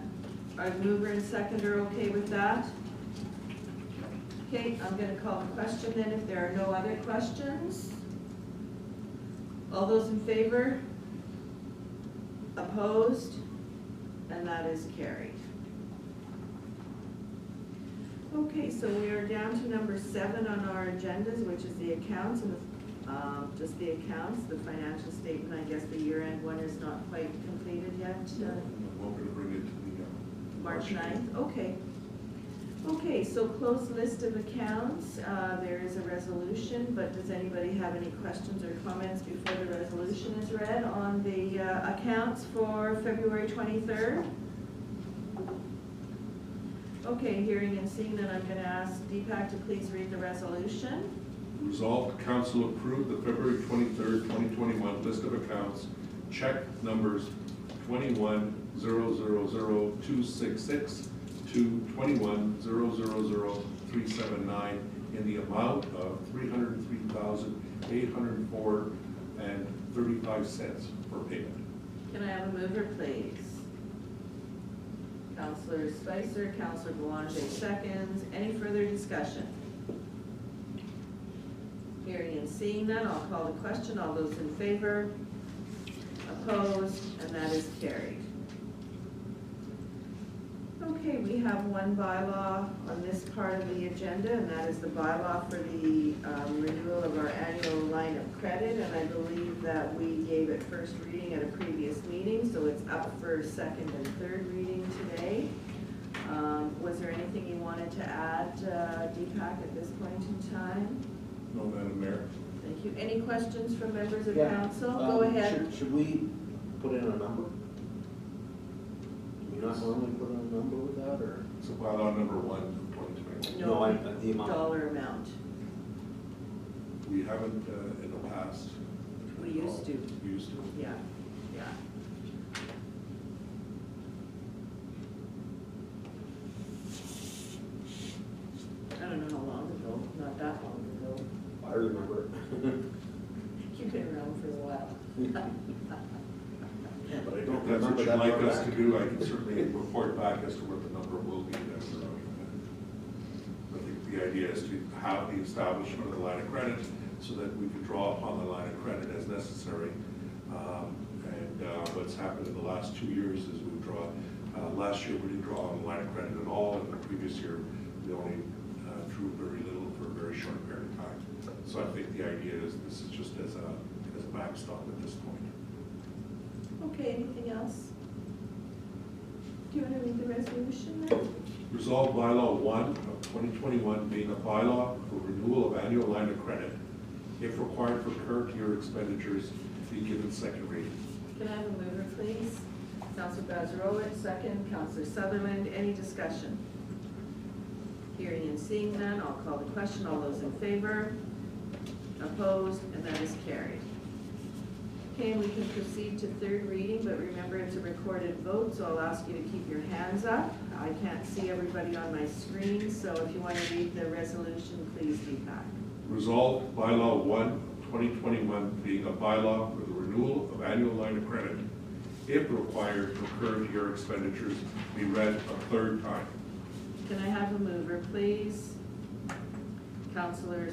C: Are the mover and seconder okay with that? Okay, I'm gonna call the question then if there are no other questions. All those in favor? Opposed? And that is carried. Okay, so we are down to number 7 on our agendas, which is the accounts and just the accounts, the financial statement. I guess the year-end one is not quite completed yet.
A: I'm hoping to bring it to the
C: March 9th, okay. Okay, so closed list of accounts, there is a resolution, but does anybody have any questions or comments before the resolution is read on the accounts for February 23rd? Okay, hearing and seeing that, I'm gonna ask Deepak to please read the resolution.
A: Resolved, council approved the February 23rd, 2021 list of accounts, check numbers 21,000,266 to 21,000,379 in the amount of $303,804.35 for payment.
C: Can I have a mover, please? Counselor Spicer, Counselor Boulanger seconds. Any further discussion? Hearing and seeing none, I'll call the question. All those in favor? Opposed? And that is carried. Okay, we have one bylaw on this part of the agenda, and that is the bylaw for the renewal of our annual line of credit. And I believe that we gave it first reading at a previous meeting, so it's up for second and third reading today. Was there anything you wanted to add, Deepak, at this point in time?
A: No, Madam Mayor.
C: Thank you. Any questions from members of
E: Yeah,
C: council? Go ahead.
E: Should we put in a number? Do we not normally put in a number with that, or?
A: So bylaw number 1 of 2021.
C: No,
E: The amount.
C: dollar amount.
A: We haven't in the past.
C: We used to.
A: We used to.
C: Yeah, yeah. I don't know how long ago, not that long ago.
E: I remember it.
C: You've been around for a while.
E: Yeah, but I
A: If
E: don't
A: that's what
E: remember
A: you'd
E: that
A: like
E: far
A: us
E: back.
A: to do, I can certainly report back as to what the number will be. I think the idea is to have the establishment of the line of credit so that we can draw upon the line of credit as necessary. What's happened in the last 2 years is we draw, last year we didn't draw on the line of credit at all, and the previous year we only drew very little for a very short period of time. So I think the idea is this is just as a backstop at this point.
C: Okay, anything else? Do you want to read the resolution then?
A: Resolved bylaw 1 of 2021 being a bylaw for renewal of annual line of credit, if required for current year expenditures, be given second reading.
C: Can I have a mover, please? Counselor Bazarowitz, second. Counselor Sutherland, any discussion? Hearing and seeing none, I'll call the question. All those in favor? Opposed? And that is carried. Okay, and we can proceed to third reading, but remember it's a recorded vote, so I'll ask you to keep your hands up. I can't see everybody on my screen, so if you want to read the resolution, please be back.
A: Resolved bylaw 1 of 2021 being a bylaw for the renewal of annual line of credit, if required for current year expenditures, be read a third time.
C: Can I have a mover, please? Counselor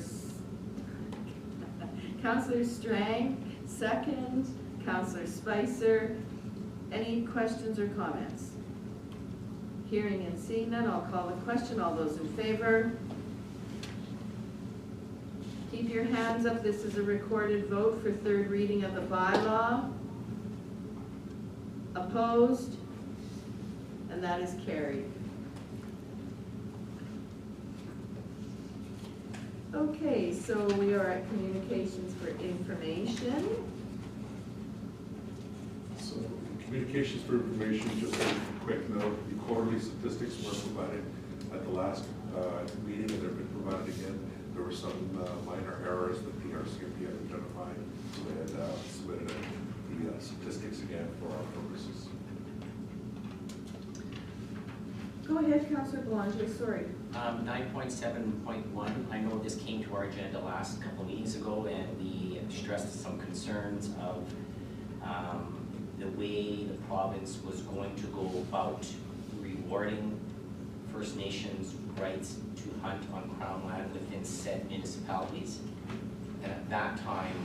C: Strang, second. Counselor Spicer, any questions or comments? Hearing and seeing none, I'll call the question. All those in favor? Keep your hands up. This is a recorded vote for third reading of the bylaw. Opposed? And that is carried. Okay, so we are at communications for information.
A: Communications for information, just a quick note, the quarterly statistics were provided at the last meeting, and they've been provided again. There were some minor errors that the RCMP had identified, so they had submitted the statistics again for our purposes.
C: Go ahead, Councillor Belanger, sorry.
G: 9.7.1, I know this came to our agenda last couple of meetings ago, and we stressed some concerns of the way the province was going to go about rewarding First Nations rights to hunt on Crown land within said municipalities. And at that time,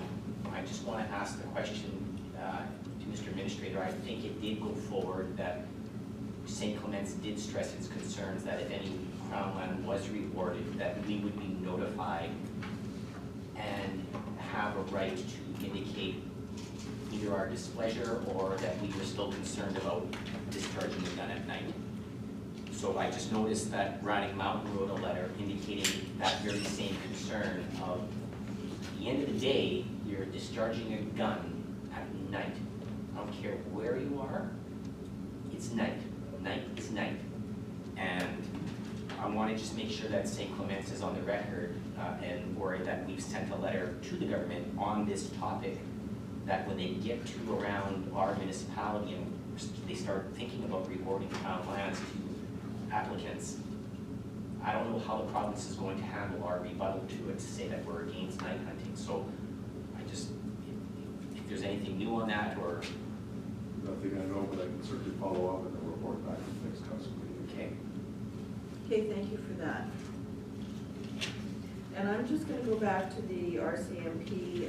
G: I just want to ask the question to Mr. Administrator. I think it did go forward that St. Clements did stress its concerns that if any Crown land was rewarded, that we would be notified and have a right to indicate either our displeasure or that we were still concerned about discharging the gun at night. So I just noticed that Riding Mountain wrote a letter indicating that very same concern of, at the end of the day, you're discharging a gun at night. I don't care where you are, it's night. Night is night. And I want to just make sure that St. Clements is on the record or that we've sent a letter to the government on this topic, that when they get to around our municipality and they start thinking about rewarding Crown lands to applicants, I don't know how the province is going to handle our rebuttal to it to say that we're against night hunting. So I just, if there's anything new on that, or
A: Nothing I know, but I can certainly follow up and then report back to the next council meeting.
G: okay.
C: Okay, thank you for that. And I'm just gonna go back to the RCMP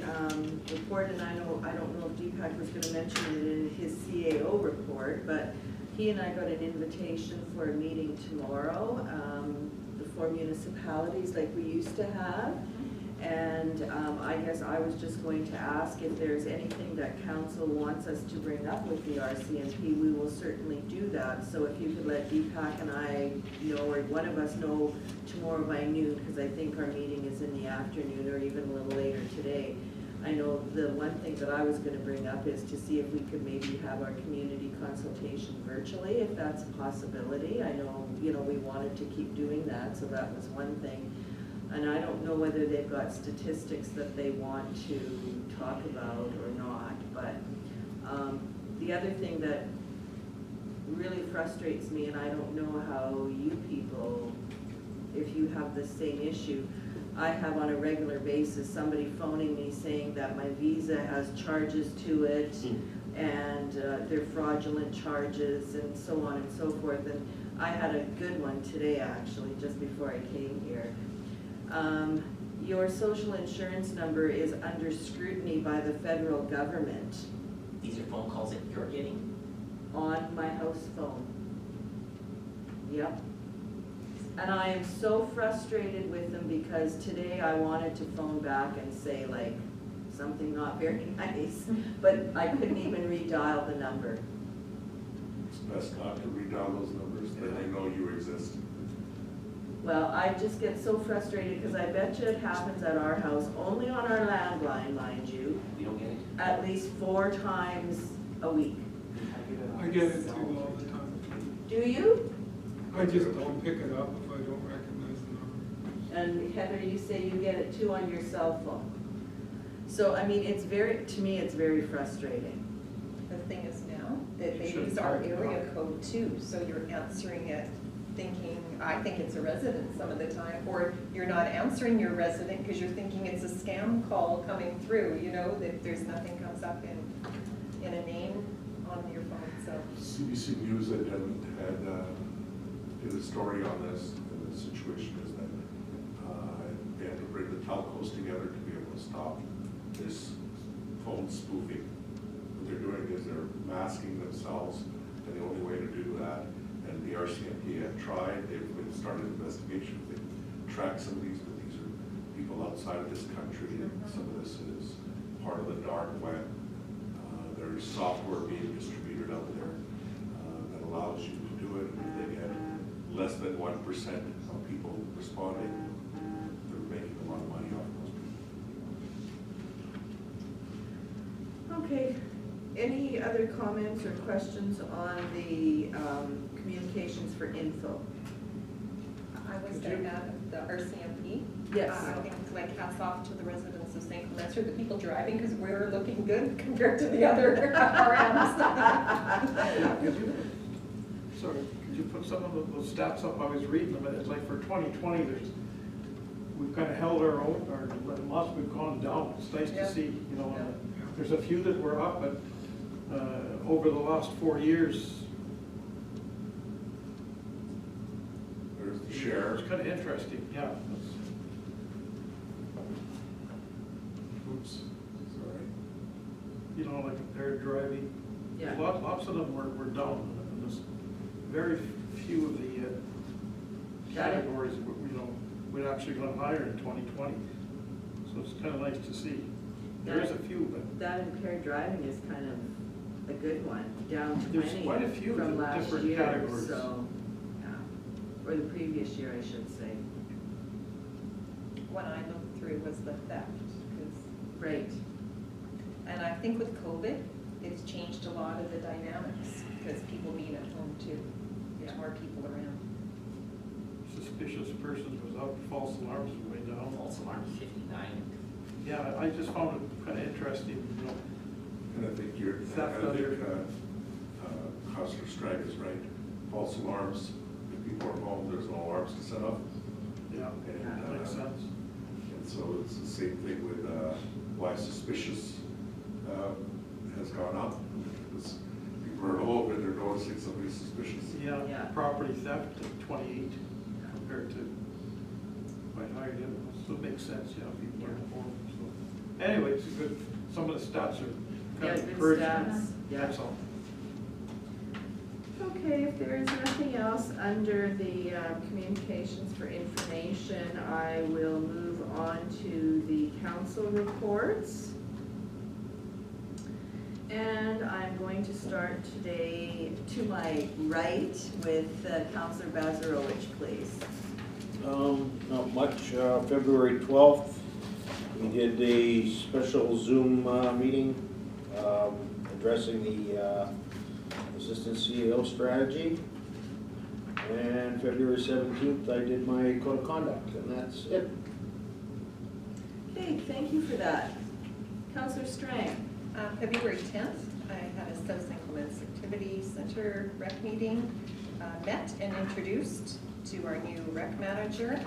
C: report, and I don't know if Deepak was gonna mention it in his CAO report, but he and I got an invitation for a meeting tomorrow, the 4 municipalities like we used to have. And I guess I was just going to ask if there's anything that council wants us to bring up with the RCMP, we will certainly do that. So if you could let Deepak and I know, or one of us know tomorrow by noon, because I think our meeting is in the afternoon or even a little later today. I know the one thing that I was gonna bring up is to see if we could maybe have our community consultation virtually, if that's a possibility. I know, we wanted to keep doing that, so that was one thing. And I don't know whether they've got statistics that they want to talk about or not, but the other thing that really frustrates me, and I don't know how you people, if you have the same issue, I have on a regular basis somebody phoning me saying that my visa has charges to it, and they're fraudulent charges, and so on and so forth. And I had a good one today, actually, just before I came here. Your social insurance number is under scrutiny by the federal government
G: These are phone calls that you're getting?
C: on my house phone. Yep. And I am so frustrated with them because today I wanted to phone back and say like something not very nice, but I couldn't even redial the number.
A: It's best not to redial those numbers, then they know you exist.
C: Well, I just get so frustrated because I bet you it happens at our house, only on our landline, mind you,
G: We don't get it?
C: at least 4 times a week.
F: I get it too all the time.
C: Do you?
F: I just don't pick it up if I don't recognize the number.
C: And Heather, you say you get it too on your cell phone. So, I mean, to me, it's very frustrating.
H: The thing is now, that they
A: You should
H: use our
A: call it
H: area
A: out.
H: code too, so you're answering it thinking, I think it's a resident some of the time, or you're not answering your resident because you're thinking it's a scam call coming through, that there's nothing comes up in a name on your phone, so.
A: CBC News had did a story on this, and the situation is that they had to bring the telcos together to be able to stop this phone spoofing. What they're doing is they're masking themselves, and the only way to do that, and the RCMP had tried, they've started investigations, they've tracked some of these, but these are people outside of this country, and some of this is part of the dark web. There's software being distributed out there that allows you to do it. If they get less than 1% of people responding, they're making a lot of money off those people.
C: Okay, Any other comments or questions on the communications for info?
H: I was going to add the RCMP.
C: Yes.
H: I think like hats off to the residents of St. Clements or the people driving, because we're looking good compared to the other RMs.
I: Sorry, could you put some of those stats up? I was reading them, and it's like for 2020, we've kind of held our own, our loss, we've gone down. It's nice
H: Yeah.
I: to see, you know,
H: Yeah.
I: there's a few that were up, but over the last 4 years,
A: There's the share.
I: it's kind of interesting, yeah.
A: Oops, sorry.
I: You know, like impaired driving.
C: Yeah.
I: Lots of them were down, and there's very few of the
C: Got it.
I: categories, you know, would actually gone higher in 2020. So it's kind of nice to see. There is a few, but
C: That impaired driving is kind of a good one, down
I: There's
C: 20
I: quite a few
C: from last
I: different
C: year,
I: categories.
C: so, yeah. Or the previous year, I should say.
H: What I looked through was the theft, 'cause
C: Right.
H: and I think with COVID, it's changed a lot of the dynamics, because people being at home too. There's more people around.
I: suspicious persons was up, false alarms were way down.
G: False alarm 59.
I: Yeah, I just found it kind of interesting, you know.
A: And I think you're,
I: Theft
A: I think,
I: under-
A: Counselor Strike is right. False alarms, if people are home, there's no alarms to set up.
I: Yeah,
A: And,
I: that makes sense.
A: And so it's the same thing with why suspicious has gone up. Because people are home and they're noticing somebody suspicious.
C: Yeah.
I: Yeah, property theft at 28 compared to quite higher levels, so it makes sense, yeah, people are home, so. Anyway, it's a good, some of the stats are
C: Yeah,
I: kind of
C: good
I: encouraging.
C: stats, yeah.
I: That's all.
C: Okay, if there is nothing else under the communications for information, I will move on to the council reports. And I'm going to start today to my right with Councillor Bazarowicz, please.
E: Not much. February 12th, we did a special Zoom meeting addressing the Assistant CEO strategy. And February 17th, I did my code of conduct, and that's it.
C: Okay, thank you for that. Councillor Strang.
H: February 10th, I had a South St. Clements Activity Center rec meeting, met and introduced to our new rec manager,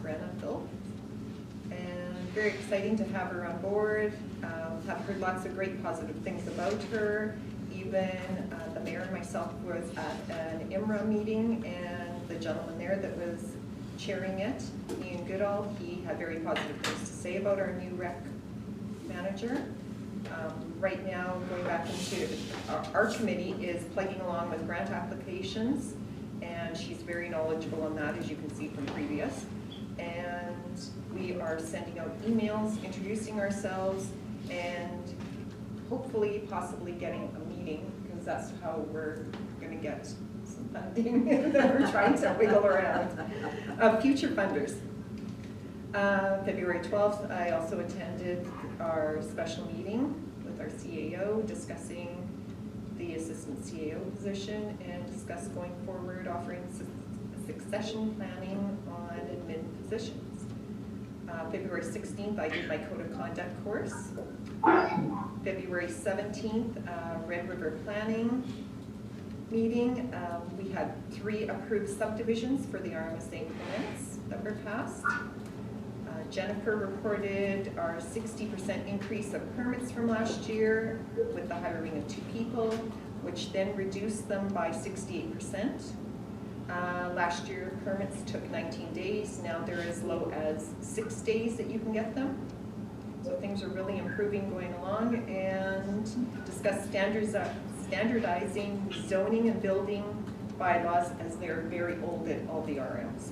H: Brenna Phil. And very exciting to have her on board. Have heard lots of great positive things about her. Even the mayor and myself was at an IMRA meeting, and the gentleman there that was chairing it, Ian Goodall, he had very positive things to say about our new rec manager. Right now, going back into, our committee is plugging along with grant applications, and she's very knowledgeable on that, as you can see from previous. And we are sending out emails, introducing ourselves, and hopefully, possibly getting a meeting, because that's how we're gonna get some funding that we're trying to wiggle around. Future funders. February 12th, I also attended our special meeting with our CAO, discussing the assistant CAO position and discuss going forward offering succession planning on admin positions. February 16th, I did my code of conduct course. February 17th, Red River Planning meeting. We had 3 approved subdivisions for the RMS St. Clements that were passed. Jennifer reported our 60% increase of permits from last year with the hiring of 2 people, which then reduced them by 68%. Last year, permits took 19 days. Now they're as low as 6 days that you can get them. So things are really improving going along, and discuss standardizing zoning and building bylaws, as they're very old at all the RMs.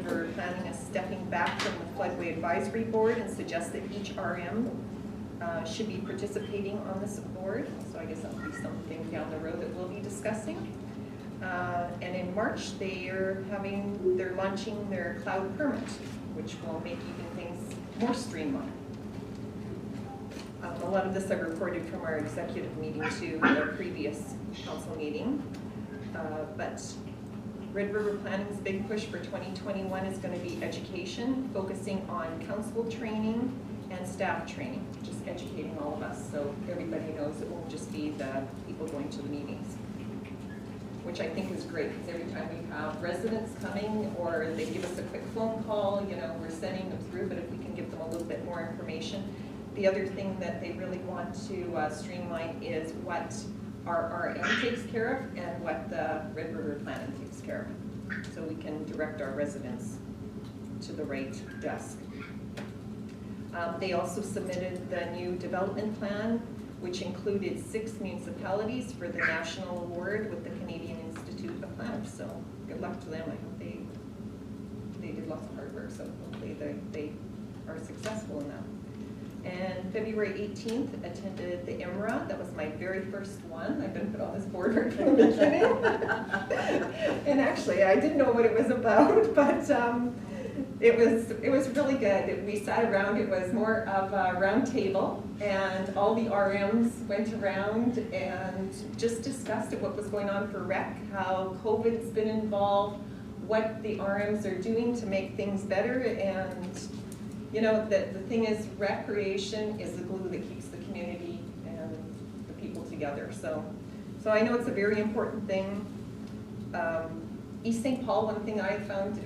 H: We're planning on stepping back from the Floodway Advisory Board and suggest that each RM should be participating on this board. So I guess that'll be something down the road that we'll be discussing. And in March, they're launching their cloud permit, which will make even things more streamlined. The lot of this I recorded from our executive meeting to the previous council meeting. But Red River Planning's big push for 2021 is going to be education, focusing on council training and staff training, just educating all of us so everybody knows it won't just be the people going to the meetings, which I think is great because every time we have residents coming or they give us a quick phone call, you know, we're sending them through, but if we can give them a little bit more information. The other thing that they really want to streamline is what our RM takes care of and what the Red River Planning takes care of, so we can direct our residents to the right desk. They also submitted the new development plan, which included 6 municipalities for the national award with the Canadian Institute of Planners. So good luck to them. I hope they did lots of hard work, so hopefully they are successful in that. And February 18th, attended the IMRA. That was my very first one. I've been put on this board right from the beginning. And actually, I didn't know what it was about, but it was really good. We sat around. It was more of a round table, and all the RMs went around and just discussed what was going on for rec, how COVID's been involved, what the RMs are doing to make things better, and you know, the thing is, recreation is the glue that keeps the community and the people together. So I know it's a very important thing. East St. Paul, one thing I found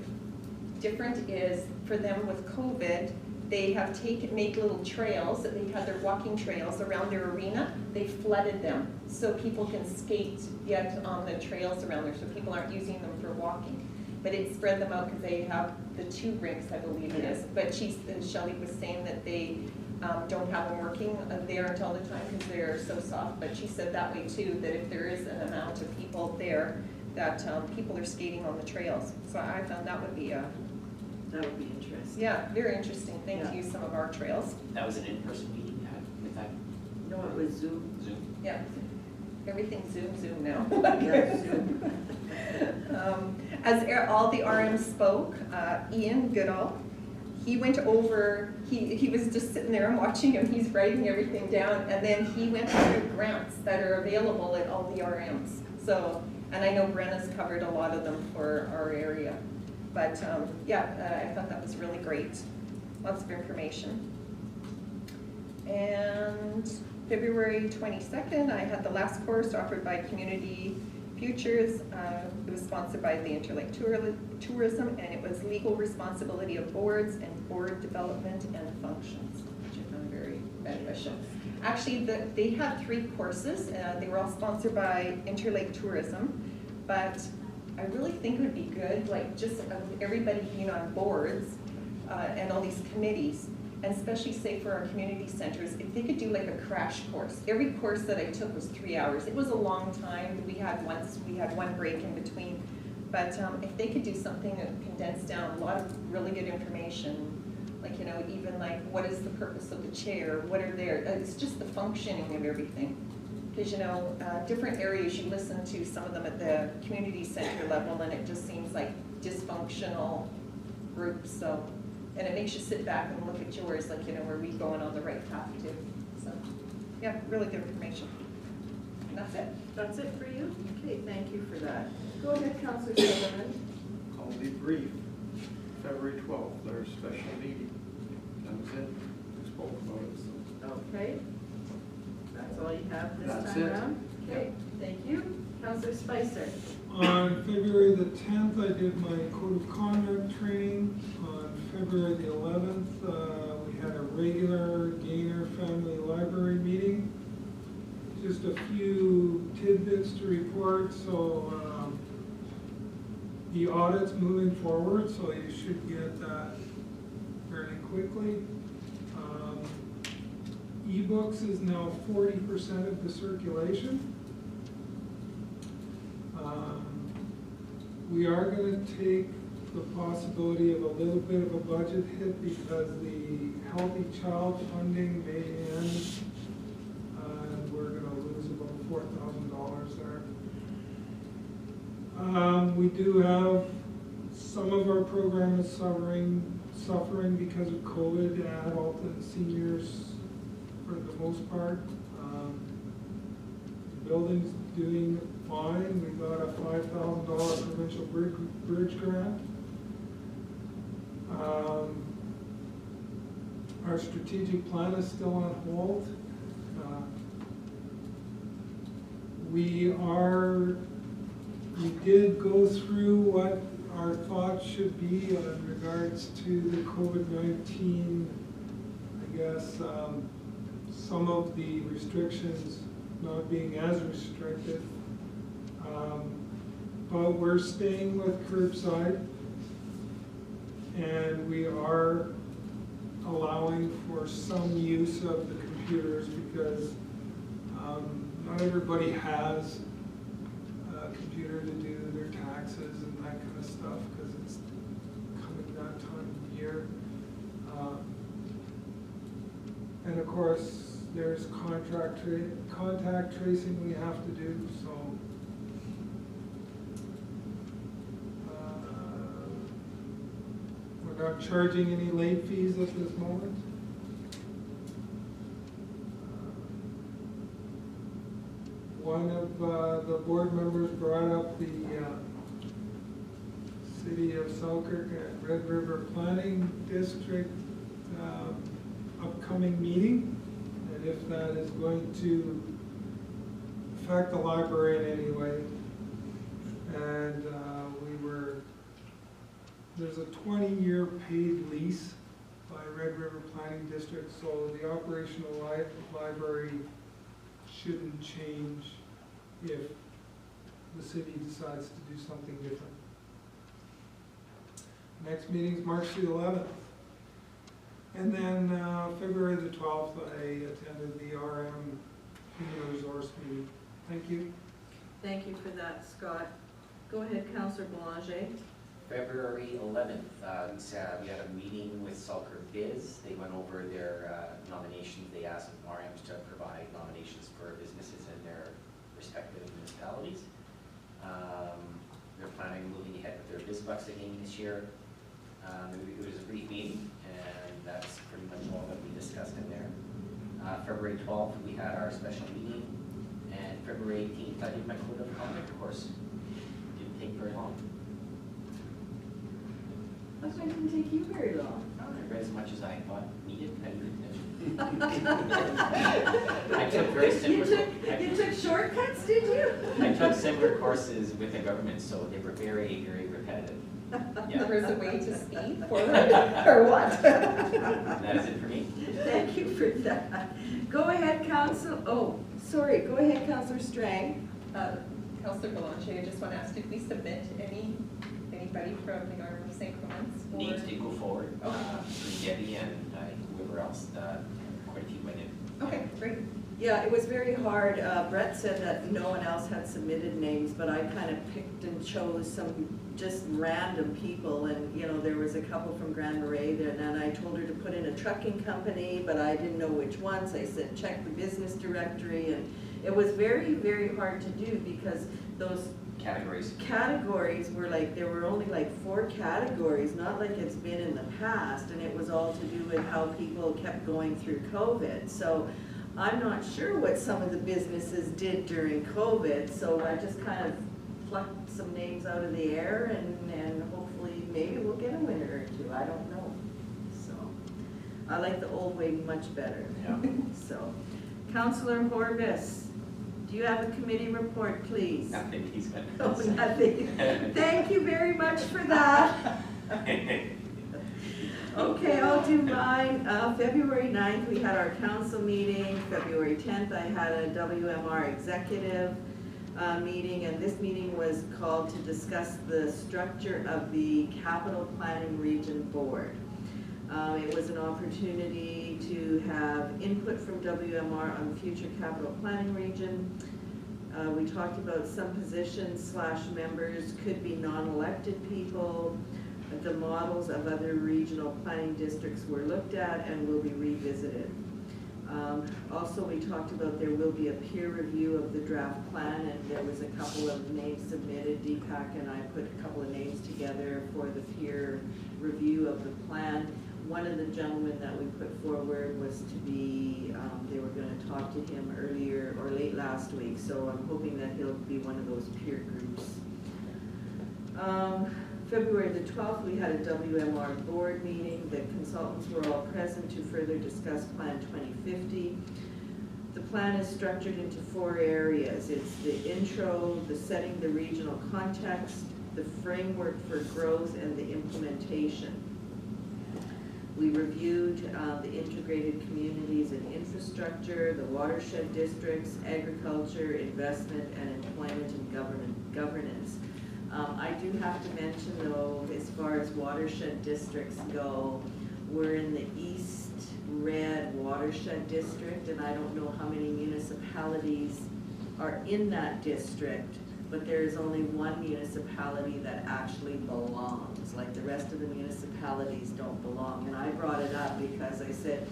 H: different is for them with COVID, they have made little trails that they had their walking trails around their arena. They flooded them so people can skate yet on the trails around there, so people aren't using them for walking. But it spread them out because they have the 2 rinks, I believe it is. But Shelley was saying that they don't have them working. They aren't all the time because they're so soft. But she said that way too, that if there is an amount of people there, that people are skating on the trails. So I found that would be
C: interesting.
H: yeah, very interesting thing to use some of our trails.
G: That was an in-person meeting you had with that
C: No, it was Zoom.
G: Zoom?
H: Yeah, everything's Zoom now.
C: Yeah, Zoom.
H: As all the RMs spoke, Ian Goodall, he went over, he was just sitting there and watching him, he's writing everything down, and then he went through grants that are available at all the RMs. So, and I know Brenna's covered a lot of them for our area. But yeah, I thought that was really great. Lots of information. And February 22nd, I had the last course offered by Community Futures. It was sponsored by the Interlake Tourism, and it was legal responsibility of boards and board development and functions, which I found very beneficial. Actually, they had 3 courses. They were all sponsored by Interlake Tourism, but I really think it would be good, like just everybody being on boards and all these committees, and especially say for our community centers, if they could do like a crash course. Every course that I took was 3 hours. It was a long time. We had one break in between. But if they could do something that condensed down a lot of really good information, like, you know, even like what is the purpose of the chair, what are there, it's just the functioning of everything. Because, you know, different areas, you listen to some of them at the community center level and it just seems like dysfunctional groups. So, and it makes you sit back and look at yours, like, you know, are we going on the right path too? So, yeah, really good information. And that's it.
C: That's it for you? Okay, thank you for that. Go ahead, Councillor Sullivan.
I: I'll be brief. February 12th, their special meeting. That was it. We spoke about it, so.
C: Okay. That's all you have this
I: That's
C: time
I: it.
C: around? Okay, thank you. Councillor Spicer.
F: On February the 10th, I did my code of conduct training. On February the 11th, we had a regular Gaynor Family Library meeting. Just a few tidbits to report. So the audit's moving forward, so you should get that fairly quickly. E-books is now 40% of the circulation. We are going to take the possibility of a little bit of a budget hit because the Healthy Child funding may end, and we're going to lose about $4,000 there. We do have some of our program is suffering because of COVID, adult and seniors for the most part. The building's doing fine. We got a $5,000 provincial bridge grant. Our strategic plan is still on hold. We did go through what our thoughts should be in regards to the COVID-19, I guess, some of the restrictions not being as restricted. But we're staying with curbside, and we are allowing for some use of the computers because not everybody has a computer to do their taxes and that kind of stuff because it's coming that time of year. And of course, there's contact tracing we have to do, so. We're not charging any late fees at this moment. One of the board members brought up the City of Selkirk and Red River Planning District upcoming meeting, and if that is going to affect the library in any way. And there's a 20-year paid lease by Red River Planning District, so the operational library shouldn't change if the city decides to do something different. Next meeting is March the 11th. And then February the 12th, I attended the RM Human Resource meeting. Thank you.
C: Thank you for that, Scott. Go ahead, Councillor Boulanger.
G: February 11th, we had a meeting with Selkirk Biz. They went over their nominations. They asked RMs to provide nominations for businesses in their respective municipalities. They're planning on moving ahead with their BizBucks again this year. It was a brief meeting, and that's pretty much all that we discussed in there. February 12th, we had our special meeting, and February 18th, I did my code of conduct course. Didn't take very long.
C: That didn't take you very long.
G: I read as much as I thought needed. I took very similar.
C: You took shortcuts, did you?
G: I took similar courses with the government, so they were very, very repetitive. Yeah.
H: There was a way to speed forward, or what?
G: That is it for me.
C: Thank you for that. Go ahead, Councillor Strang.
H: Councillor Boulanger, I just want to ask, did we submit anybody from the Arm of St. Clements?
G: Needs to go forward.
H: Okay.
G: Debbie and whoever else, quite a few went in.
H: Okay, great.
C: Yeah, it was very hard. Brett said that no one else had submitted names, but I kind of picked and chose some just random people, and you know, there was a couple from Grand Marais there, and then I told her to put in a trucking company, but I didn't know which ones. I said check the business directory, and it was very, very hard to do because those categories were like, there were only like 4 categories, not like it's been in the past, and it was all to do with how people kept going through COVID. So I'm not sure what some of the businesses did during COVID, so I just kind of plucked some names out of the air, and hopefully maybe we'll get a winner or two. I don't know. So I like the old way much better.
G: Yeah.
C: So, Councillor Horbis, do you have a committee report, please?
G: Nothing, he's got
C: Oh, nothing. Thank you very much for that. Okay, I'll do mine. February 9th, we had our council meeting. February 10th, I had a WMR executive meeting, and this meeting was called to discuss the structure of the Capital Planning Region Board. It was an opportunity to have input from WMR on future capital planning region. We talked about some positions / members could be non-elected people. The models of other regional planning districts were looked at and will be revisited. Also, we talked about there will be a peer review of the draft plan, and there was a couple of names submitted. Deepak and I put a couple of names together for the peer review of the plan. One of the gentlemen that we put forward was to be, they were going to talked to him earlier or late last week, so I'm hoping that he'll be one of those peer groups. February the 12th, we had a WMR board meeting. The consultants were all present to further discuss Plan 2050. The plan is structured into 4 areas. It's the intro, the setting the regional context, the framework for growth, and the implementation. We reviewed the integrated communities and infrastructure, the watershed districts, agriculture, investment, and employment and governance. I do have to mention though, as far as watershed districts go, we're in the East Red Watershed District, and I don't know how many municipalities are in that district, but there is only one municipality that actually belongs. Like the rest of the municipalities don't belong. And I brought it up because I said,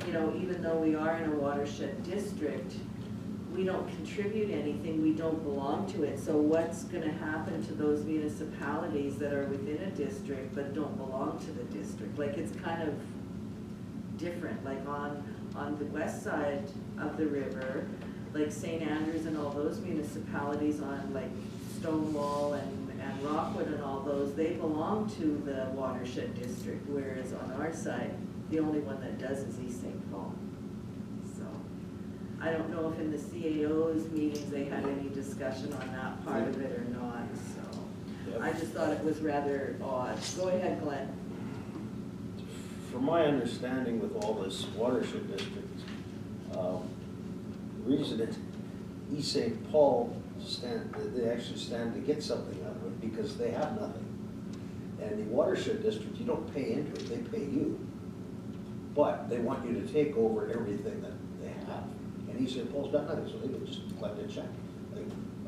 C: you know, even though we are in a watershed district, we don't contribute anything, we don't belong to it. So what's gonna happen to those municipalities that are within a district but don't belong to the district? Like, it's kind of different. Like on the west side of the river, like St. Andrews and all those municipalities on like Stonewall and Rockwood and all those, they belong to the watershed district, whereas on our side, the only one that does is East St. Paul. So, I don't know if in the CAO's meetings they had any discussion on that part of it or not, so.
E: Yep.
C: I just thought it was rather odd. Go ahead, Glenn.
E: From my understanding with all this watershed districts, the reason that East St. Paul they actually stand to get something out of it because they have nothing. And the watershed district, you don't pay into it, they pay you. But they want you to take over everything that they have. And East St. Paul's got nothing, so they can just collect a check.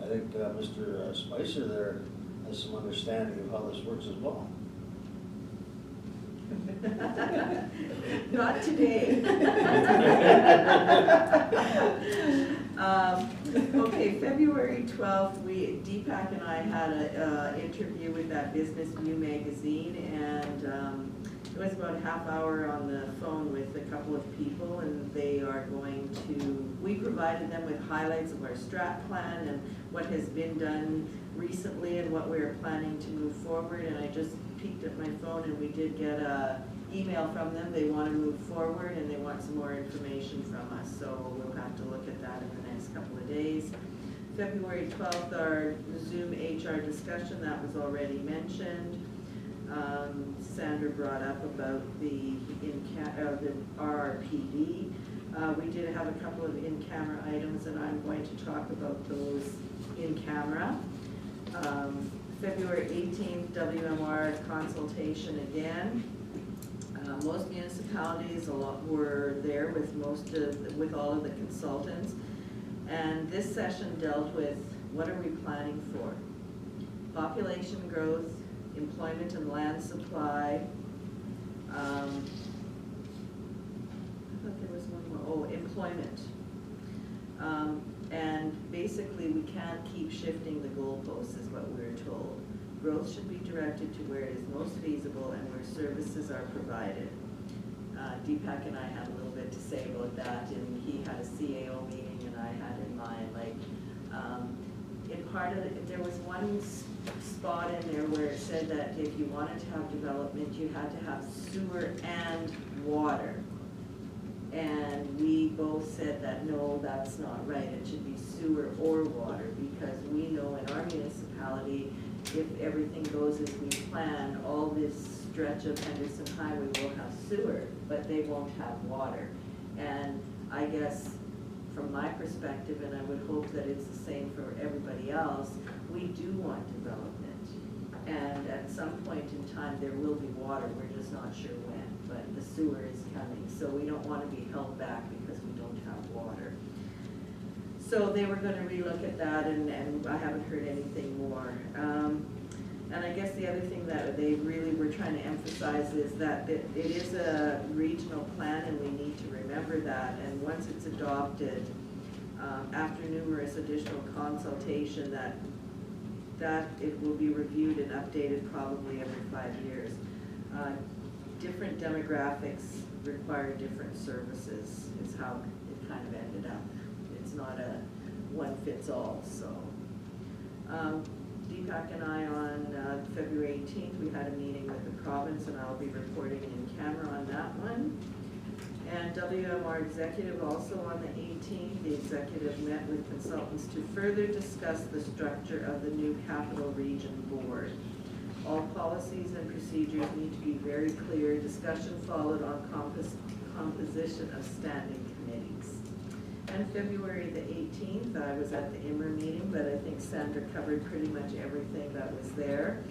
E: I think Mr. Spicer there has some understanding of how this works as well.
C: Not today. Okay, February 12th, Deepak and I had an interview with that Business View magazine, and it was about a half hour on the phone with a couple of people, and they are going to, we provided them with highlights of our strat plan and what has been done recently and what we're planning to move forward, and I just peeked at my phone and we did get a email from them. They want to move forward and they want some more information from us, so we'll have to look at that in the next couple of days. February 12th, our Zoom HR discussion, that was already mentioned. Sandra brought up about the RRPD. We did have a couple of in-camera items, and I'm going to talk about those in camera. February 18th, WMR consultation again. Most municipalities were there with all of the consultants, and this session dealt with what are we planning for? Population growth, employment and land supply. I thought there was one more. Oh, employment. And basically, we can't keep shifting the goalposts, is what we're told. Growth should be directed to where it is most feasible and where services are provided. Deepak and I had a little bit to say about that, and he had a CAO meeting and I had in mine. Like, in part of it, there was one spot in there where it said that if you wanted to have development, you had to have sewer and water. And we both said that, no, that's not right. It should be sewer or water, because we know in our municipality, if everything goes as we plan, all this stretch of Henderson Highway will have sewer, but they won't have water. And I guess from my perspective, and I would hope that it's the same for everybody else, we do want development. And at some point in time, there will be water, we're just not sure when, but the sewer is coming. So we don't want to be held back because we don't have water. So they were going to relook at that, and I haven't heard anything more. And I guess the other thing that they really were trying to emphasize is that it is a regional plan, and we need to remember that. And once it's adopted, after numerous additional consultation, that it will be reviewed and updated probably every 5 years. Different demographics require different services, is how it kind of ended up. not a one-fits-all, so. Deepak and I on February 18th, we had a meeting with the province, and I'll be reporting in camera on that one. And WMR executive also on the 18th, the executive met with consultants to further discuss the structure of the new Capital Region Board. All policies and procedures need to be very clear. Discussion followed on composition of standing committees. And February the 18th, I was at the IMRA meeting, but I think Sandra covered pretty much everything that was there.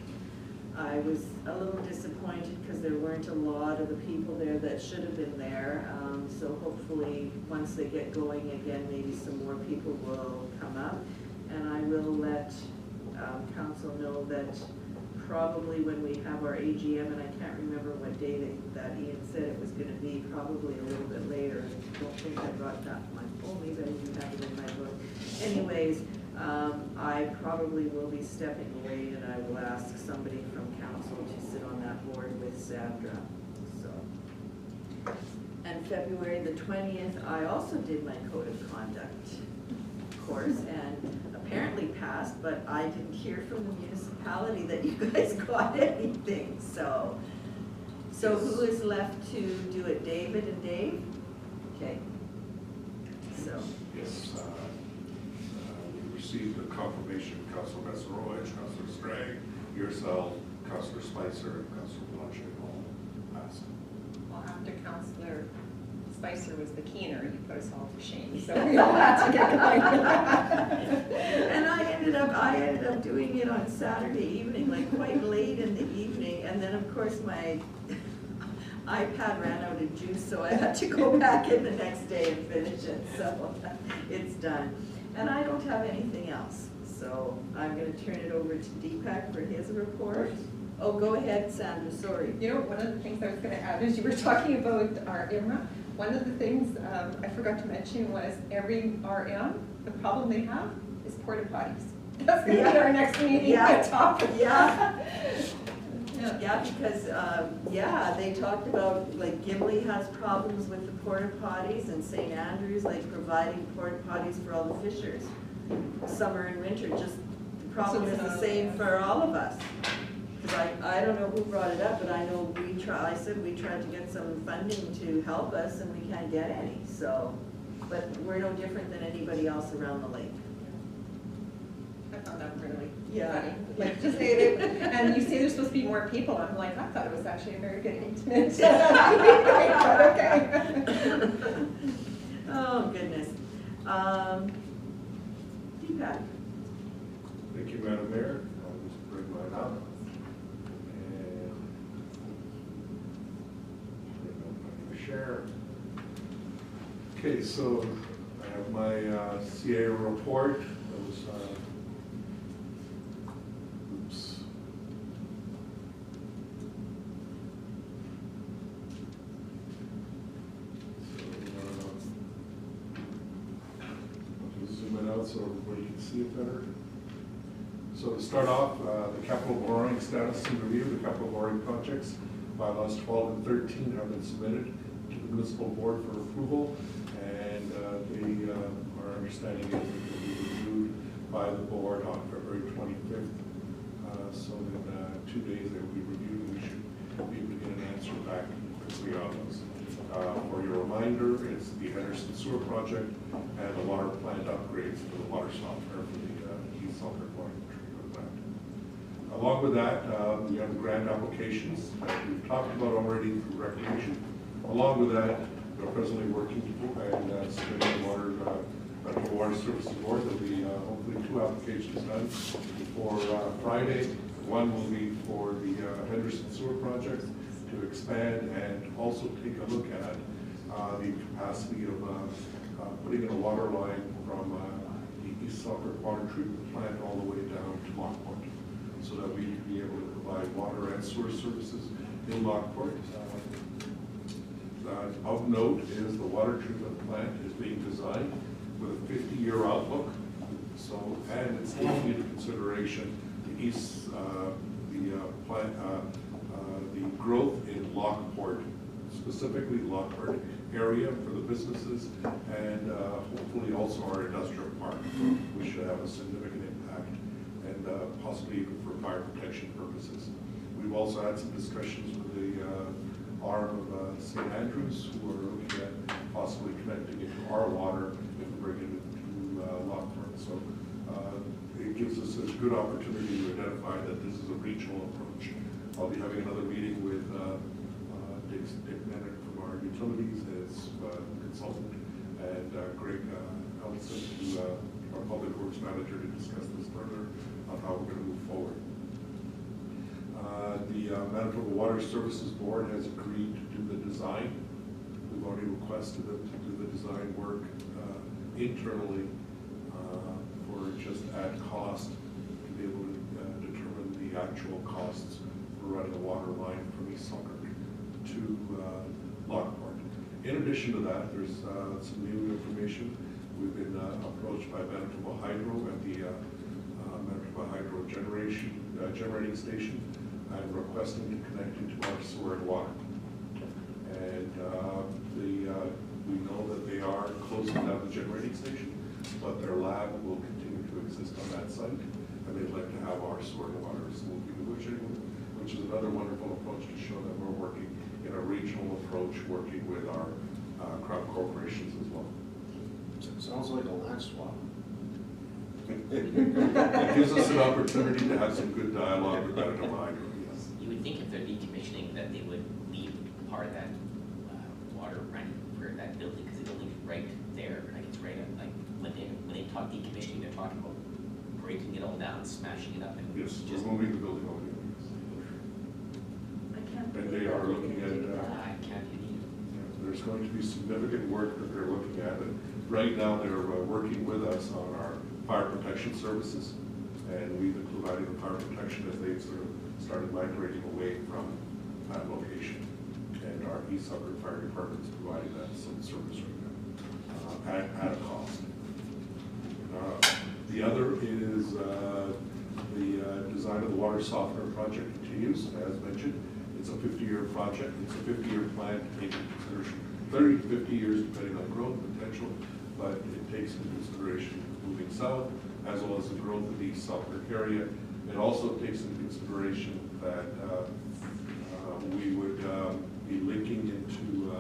C: I was a little disappointed because there weren't a lot of the people there that should have been there. So hopefully, once they get going again, maybe some more people will come up. And I will let council know that probably when we have our AGM, and I can't remember what day that Ian said it was going to be, probably a little bit later. I don't think I brought that in my phone, maybe I didn't have it in my book. Anyways, I probably will be stepping away, and I will ask somebody from council to sit on that board with Sandra. So, and February the 20th, I also did my code of conduct course, and apparently passed, but I didn't hear from the municipality that you guys got anything, so. So who is left to do it, David and Dave? Okay. So.
A: Yes, we received a confirmation from Councilor Messeroy, Councilor Strang, yourself, Councilor Spicer, and Councilor Blanchet all passed.
H: Well, after Councillor Spicer was the keener, he put us all to shame, so we all had to get going.
C: And I ended up doing it on Saturday evening, like quite late in the evening, and then of course my iPad ran out of juice, so I had to go back in the next day and finish it, so it's done. And I don't have anything else, so I'm gonna turn it over to Deepak for his report. Oh, go ahead, Sandra, sorry.
H: You know, one of the things I was gonna add is you were talking about our IMRA. One of the things I forgot to mention was every RM, the problem they have is porta potties. That's gonna be our next meeting topic.
C: Yeah. Yeah, because, they talked about, like, Gimli has problems with the porta potties, and St. Andrews, like, providing porta potties for all the fishers, summer and winter, just, the problem is the same for all of us. Because I don't know who brought it up, but I know I said we tried to get some funding to help us, and we can't get any, so, but we're no different than anybody else around the lake.
H: I found that really
C: Yeah.
H: funny. Like, just say it, and you say there's supposed to be more people. I'm like, I thought it was actually a very good intimate. But okay.
C: Oh, goodness. Deepak.
A: Thank you, Madam Mayor. I'll just bring mine up. And bring up my share. Okay, so I have my CA report. That was, oops. I'll just zoom it out so everybody can see it better. So to start off, the capital borrowing status and review, the capital borrowing projects, bylaws 12 and 13 have been submitted to the municipal board for approval, and our understanding is it will be reviewed by the board on February 25th. So in 2 days they will be reviewed, and we should be able to get an answer back quickly on those. For your reminder, it's the Henderson Sewer Project and the water plant upgrades for the water softener for the East Selkirk Water Treatment Plant. Along with that, we have the grant applications that we've talked about already through recreation. Along with that, we're presently working and submitting the Water Services Board. There'll be hopefully 2 applications done for Friday. One will be for the Henderson Sewer Project to expand and also take a look at the capacity of putting in a water line from the East Selkirk Water Treatment Plant all the way down to Lockport, so that we can be able to provide water and sewer services in Lockport. Of note is the water treatment plant is being designed with a 50-year outlook, so, and it's taking into consideration the the growth in Lockport, specifically Lockport area for the businesses, and hopefully hopefully also our industrial park, which should have a significant impact, and possibly even for fire protection purposes. We've also had some discussions with the arm of St. Andrews, who are looking at possibly connecting it to our water if we bring it into Lockport. So it gives us a good opportunity to identify that this is a regional approach. I'll be having another meeting with Dick Bennett from our utilities as consultant, and Greg Ellison, our public works manager, to discuss this further on how we're going to move forward. The Manitoba Water Services Board has agreed to do the design. We've already requested them to do the design work internally for just at cost to be able to determine the actual costs for running a water line from East Selkirk to Lockport. In addition to that, there's some new information. We've been approached by Manitoba Hydro at the Manitoba Hydro generating station, and requesting to connect into our sewer and water. And we know that they are closing down the generating station, but their lab will continue to exist on that site, and they'd like to have our sewer and water. So we'll be negotiating, which is another wonderful approach to show that we're working in a regional approach, working with our Crown corporations as well.
E: Sounds like a land swap.
A: It gives us an opportunity to have some good dialogue with Manitoba Hydro, yes.
G: You would think if they're decommissioning that they would leave part of that water running for that building, because the building's right there, like it's right at, like, when they talk decommissioning, they're talking about breaking it all down, smashing it up, and
A: Yes,
G: just.
A: we're moving the building over here.
C: I can't
A: And
C: believe
A: they are
C: that
A: looking
C: can do
A: at,
C: that.
G: I can't believe it.
A: There's going to be significant work that they're looking at, and right now they're working with us on our fire protection services, and we've been providing the fire protection as they've sort of started migrating away from that location. And our East Selkirk Fire Department is providing that some service right now at a cost. The other is the design of the water softener project continues, as mentioned. It's a 50-year project. It's a 50-year plan to take into consideration 30 to 50 years, depending on growth potential, but it takes into consideration moving south, as well as the growth of the East Selkirk area. It also takes into consideration that we would be linking into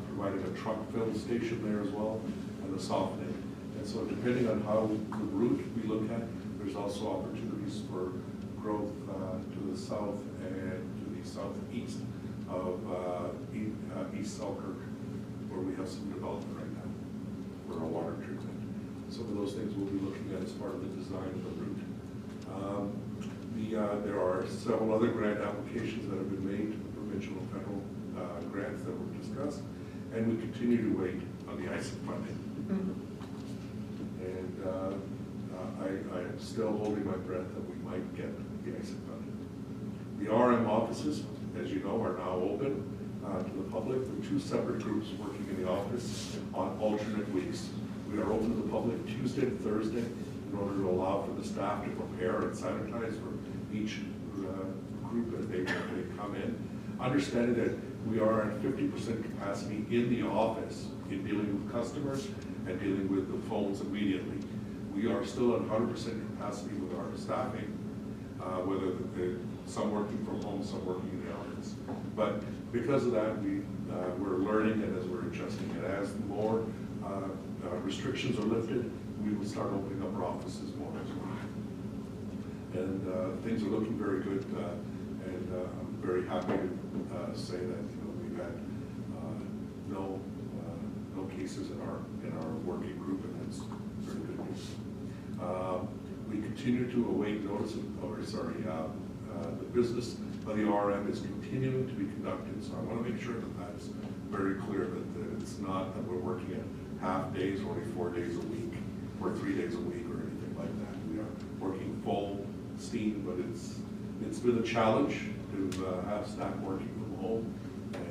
A: providing a truck fill station there as well, and the softening. And so depending on how the route we look at, there's also opportunities for growth to the south and to the southeast of East Selkirk, where we have some development right now for our water treatment. Some of those things we'll be looking at as part of the design of the route. There are several other grant applications that have been made, provincial and federal grants that were discussed, and we continue to wait on the ISIC funding. And I am still holding my breath that we might get the ISIC funding. The RM offices, as you know, are now open to the public with 2 separate groups working in the office on alternate weeks. We are open to the public Tuesday and Thursday in order to allow for the staff to prepare and sanitize for each group as they come in. Understanding that we are at 50% capacity in the office in dealing with customers and dealing with the phones immediately. We are still at 100% capacity with our staffing, whether some working from home, some working in the office. But because of that, we're learning, and as we're adjusting it, as more restrictions are lifted, we will start opening up our offices more as well. And things are looking very good, and I'm very happy to say that we've had no cases in our working group, and that's very good news. We continue to await notice the business of the RM is continuing to be conducted, so I want to make sure that that's very clear, that it's not that we're working at half days, or only 4 days a week, or 3 days a week, or anything like that. We are working full steam, but it's been a challenge to have staff working from home,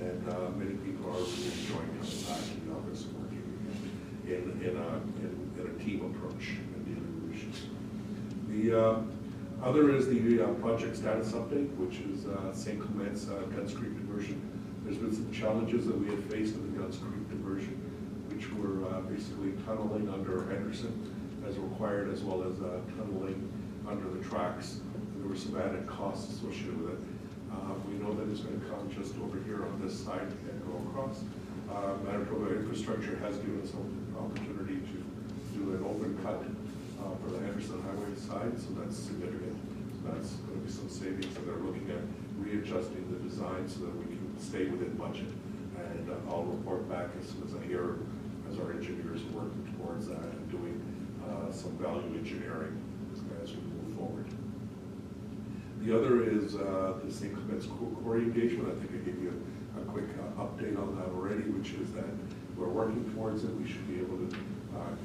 A: and many people are really enjoying coming back to the office and working in a team approach and dealing with issues. The other is the project status update, which is St. Clement's Guns Creek conversion. There's been some challenges that we have faced in the Guns Creek conversion. which were basically tunneling under Henderson as required, as well as tunneling under the tracks. And there were some added costs associated with it. We know that it's going to come just over here on this side and go across. Manitoba Infrastructure has given us an opportunity to do an open cut for the Henderson Highway side, so that's significant. So that's going to be some savings, and they're looking at readjusting the design so that we can stay within budget. And I'll report back as soon as I hear, as our engineers are working towards that and doing some value engineering as we move forward. The other is the St. Clements Quarry engagement. I think I gave you a quick update on that already, which is that we're working towards it. We should be able to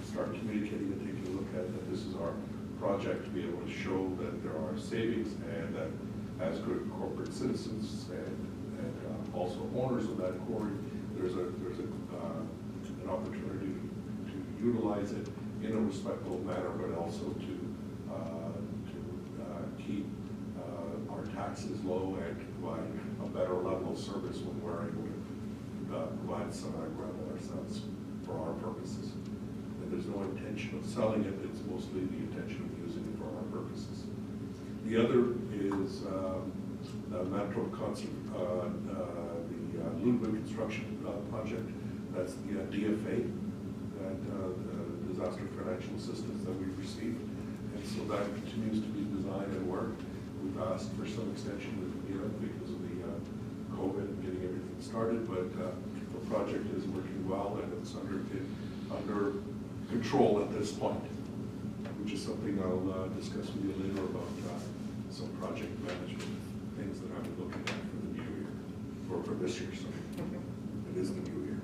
A: start communicating and taking a look at that. This is our project to be able to show that there are savings, and that as good corporate citizens and also owners of that quarry, there's an opportunity to utilize it in a respectful manner, but also to keep our taxes low and provide a better level of service when we're able to provide some gravel ourselves for our purposes. And there's no intention of selling it, it's mostly the intention of using it for our purposes. The other is Manitoba the Ludwig construction project. That's the DFA, that disaster financial assistance that we've received. And so that continues to be designed and worked. We've asked for some extension with because of the COVID and getting everything started, but the project is working well, and it's under control at this point, which is something I'll discuss with you later about some project management things that I'm looking at for the new year, or for this year, sorry. It is the new year.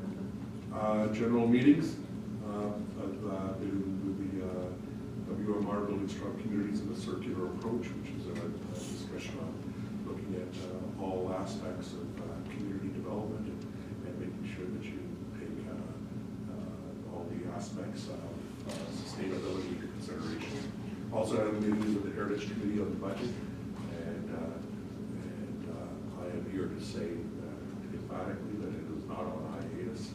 A: General meetings. I've been with the WMR Building Strong Communities in a Circular Approach, which is a discussion on looking at all aspects of community development and making sure that you take all the aspects of sustainability into consideration. Also had a meeting with the Heritage Committee on the budget, and I am here to say emphatically that it is not on hiatus.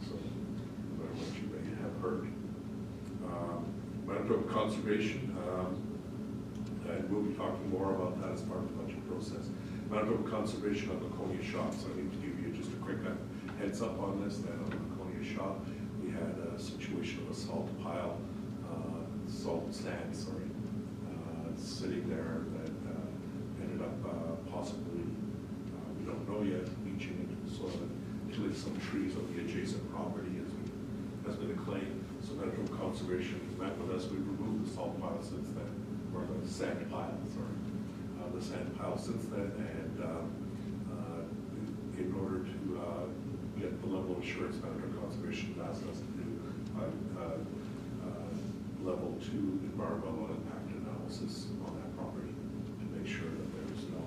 A: So, no matter what you may have heard. Manitoba Conservation, and we'll be talking more about that as part of the budget process. Manitoba Conservation on the Laconia Shop, so I need to give you just a quick heads up on this. That on the Laconia Shop, we had a situation of a salt pile, sitting there that ended up possibly, we don't know yet, leaching into the soil and killing some trees on the adjacent property has been claimed. So Manitoba Conservation met with us. We've removed the salt pile since then, or the sand pile, sorry. The sand pile since then, and in order to get the level of assurance, Manitoba Conservation asked us to do level 2 environmental impact analysis on that property to make sure that there's no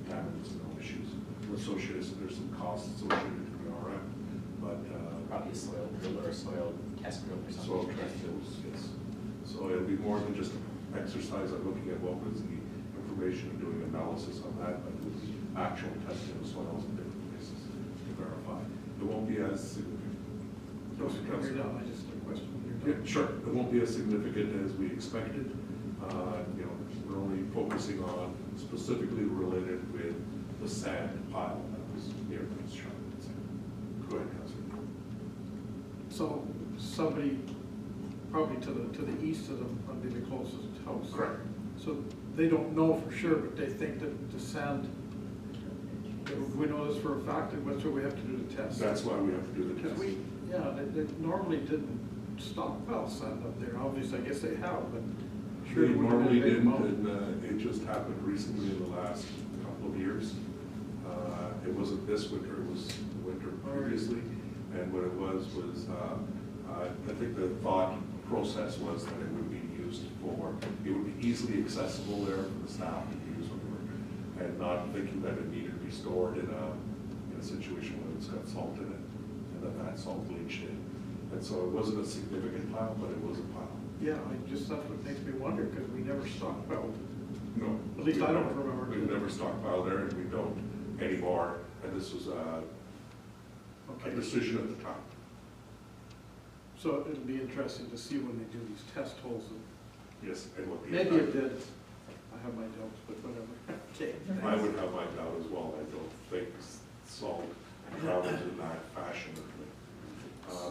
A: damage, no issues associated. So there's some costs associated to the RM, but
G: probably a soil drill or a soil test drill or something.
A: soil test drills, yes. So it'll be more than just an exercise of looking at what was the information and doing analysis on that, but with the actual testing of soils in different places to verify. It won't be as significant.
I: I just a question.
A: Yeah, sure. It won't be as significant as we expected. We're only focusing on specifically related with the sand pile that was near the construction. Go ahead, Councilor.
I: So somebody probably to the east of them would be the closest house.
A: Correct.
I: So they don't know for sure, but they think that the sand. We know this for a fact, and that's what we have to do the test.
A: That's why we have to do the test.
I: They normally didn't stockpile sand up there. Obviously, I guess they have, but sure.
A: They normally didn't, and it just happened recently in the last couple of years. It wasn't this winter, it was the winter previously. And what it was I think the thought process was that it would be used for, it would be easily accessible there for the staff to use and not thinking that it needed to be stored in a situation where it's got salt in it, and that salt bleached in. And so it wasn't a significant pile, but it was a pile.
I: Yeah, that's what makes me wonder, because we never stockpiled.
A: No.
I: At least I don't remember.
A: We've never stockpiled there, and we don't anymore, and this was a decision at the time.
I: So it'll be interesting to see when they do these test holes.
A: Yes, and what the.
I: Maybe it did. I have my doubts, but whatever. Okay.
A: I would have my doubt as well. I don't think salt travels in that fashion.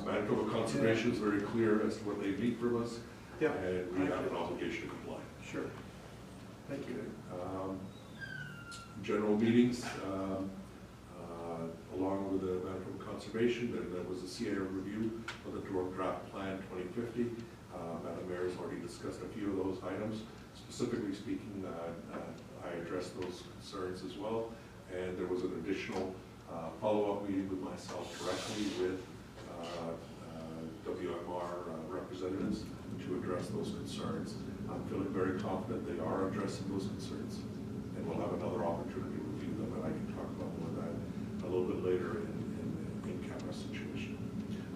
A: Manitoba Conservation is very clear as to what they need from us.
I: Yeah.
A: And we have an obligation to comply.
I: Sure. Thank you.
A: General meetings, along with the Manitoba Conservation, there was a CIA review of the draft plan 2050. Madam Mayor has already discussed a few of those items. Specifically speaking, I addressed those concerns as well, and there was an additional follow-up meeting with myself directly with WMR representatives to address those concerns. I'm feeling very confident they are addressing those concerns, and we'll have another opportunity to review them, and I can talk about more of that a little bit later in camera situation.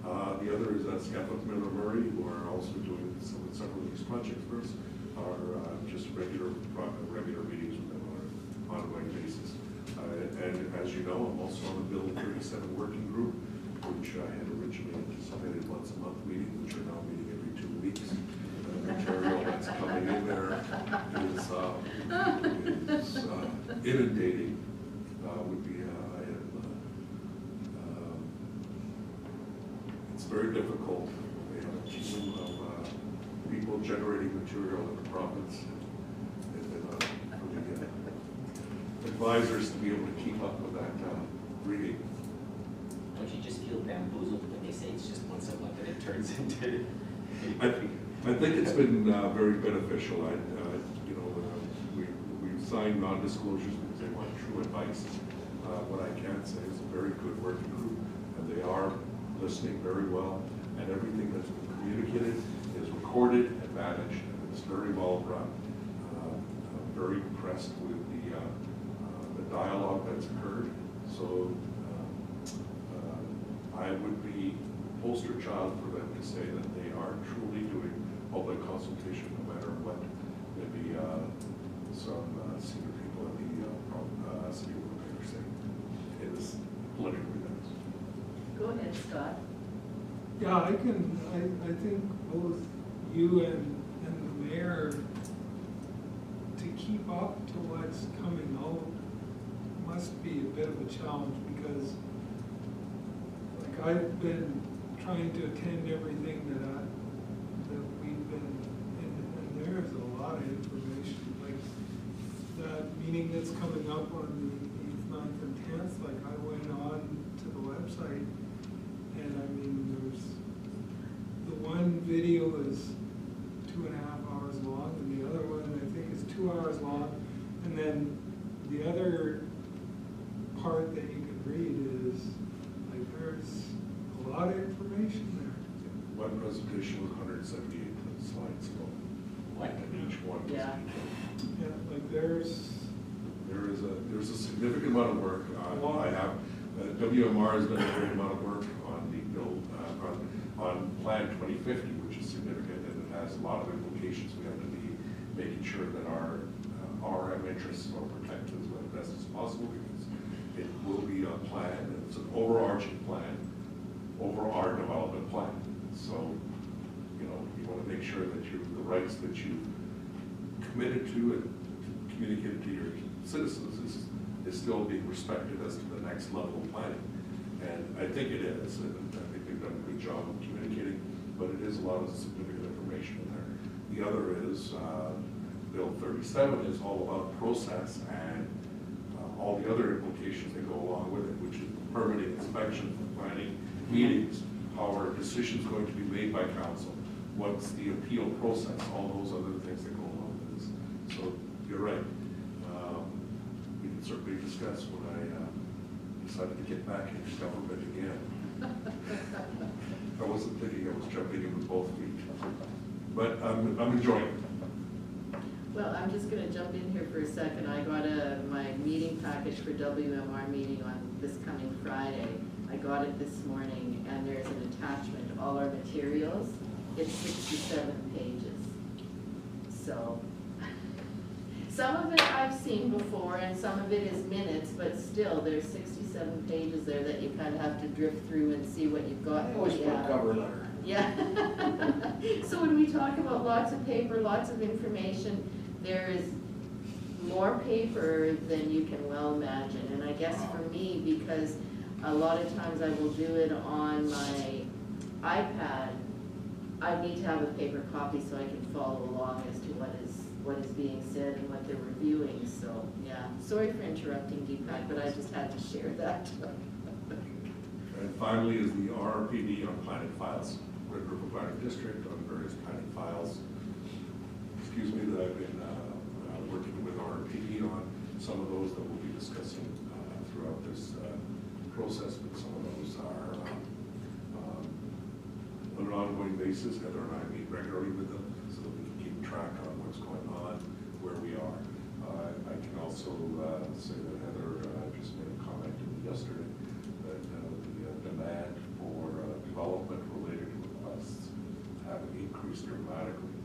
A: The other is that Scapa Miller Murray, who are also doing several of these projects for us, are just regular meetings with them on an ongoing basis. And as you know, I'm also on the Bill 37 working group, which I had originally anticipated once a month meeting, which are now meeting every 2 weeks. The material that's coming in there is inundating with the item. It's very difficult. We have a team of people generating material in the province, and for the advisors to be able to keep up with that reading.
G: Don't you just feel bamboozled when they say it's just once a month and it turns into?
A: I think it's been very beneficial. We've signed non-disclosures because they want true advice. What I can say is a very good working group, and they are listening very well, and everything that's been communicated is recorded and managed, and it's very well run. I'm very impressed with the dialogue that's occurred. So I would be poster child for them to say that they are truly doing public consultation, no matter what maybe some senior people at the city of Winnipeg are saying in this political events.
C: Go ahead, Scott.
F: Yeah, I think both you and the mayor, to keep up to what's coming out must be a bit of a challenge, because like I've been trying to attend everything that we've been in, and there's a lot of information. Like that meeting that's coming up on the 8th, 9th, and 10th, like I went on to the website, and I mean, there's the one video is 2.5 hours long, and the other one I think is 2 hours long, and then the other part that you can read is like there's a lot of information there.
A: One presentation was 178 slides long.
G: What?
A: And each one was
C: Yeah.
A: detailed.
F: Yeah, like there's
A: There's a significant amount of work. I have, WMR has done a great amount of work on the bill, on Plan 2050, which is significant, and it has a lot of implications. We have to be making sure that our RM interests are protected as best as possible, because it will be a plan, and it's an overarching plan over our development plan. So, you want to make sure that the rights that you committed to and communicated to your citizens is still being respected as to the next level of planning. And I think it is, and I think they've done a good job of communicating, but it is a lot of significant information in there. The other is, Bill 37 is all about process and all the other implications that go along with it, which is permitting, inspection, planning, meetings, how are decisions going to be made by council, what's the appeal process, all those other things that go along with this. So you're right. We can certainly discuss when I decided to get back into government again. I wasn't thinking I was jumping in with both feet, but I'm enjoying it.
C: Well, I'm just gonna jump in here for a second. I got my meeting package for WMR meeting on this coming Friday. I got it this morning, and there's an attachment to all our materials. It's 67 pages. So, some of it I've seen before, and some of it is minutes, but still, there's 67 pages there that you kind of have to drift through and see what you've got.
E: I always put a
C: Yeah.
E: cover letter.
C: Yeah. So when we talk about lots of paper, lots of information, there is more paper than you can well imagine. And I guess for me, because a lot of times I will do it on my iPad, I need to have a paper copy so I can follow along as to what is being said and what they're reviewing. So, yeah, sorry for interrupting, Deepak, but I just had to share that.
A: And finally is the RRPD on planning files, Red River Planning District on various planning files. Excuse me, that I've been working with RRPD on some of those that we'll be discussing throughout this process, but some of those are on an ongoing basis. Heather and I meet regularly with them so that we can keep track on what's going on, where we are. I can also say that Heather just made a comment to me yesterday that the demand for development related requests have increased dramatically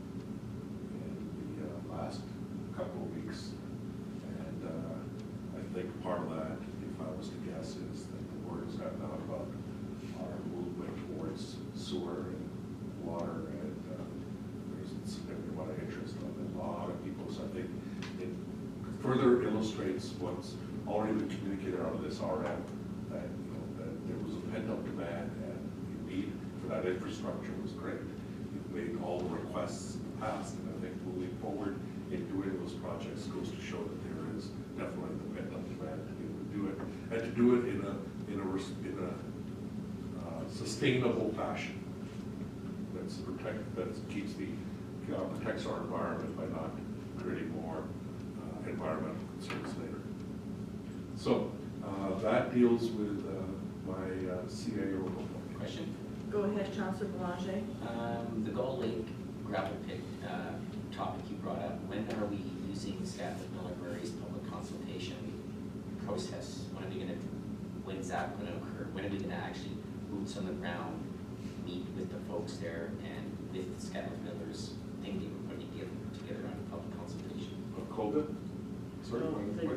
A: in the last couple of weeks. And I think part of that, if I was to guess, is that the word has gotten out about our movement towards sewer and water, and there's a significant amount of interest on a lot of people. So I think it further illustrates what's already been communicated out of this RM, that, you know, that there was a pent-up demand and the need for that infrastructure was great. You've made all the requests in the past, and I think moving forward in doing those projects goes to show that there is definitely the pent-up demand to be able to do it, and to do it in a sustainable fashion that keeps protects our environment by not creating more environmental concerns later. So that deals with my CAO.
G: Question?
C: Go ahead, Councillor Boulanger.
G: The Gull Lake gravel pit topic you brought up, when are we using staff at Miller Murray's public consultation process? When's that gonna occur? When are we gonna actually boots on the ground, meet with the folks there and with Scott Miller's thing they were putting together on a public consultation?
A: COVID? Sorry,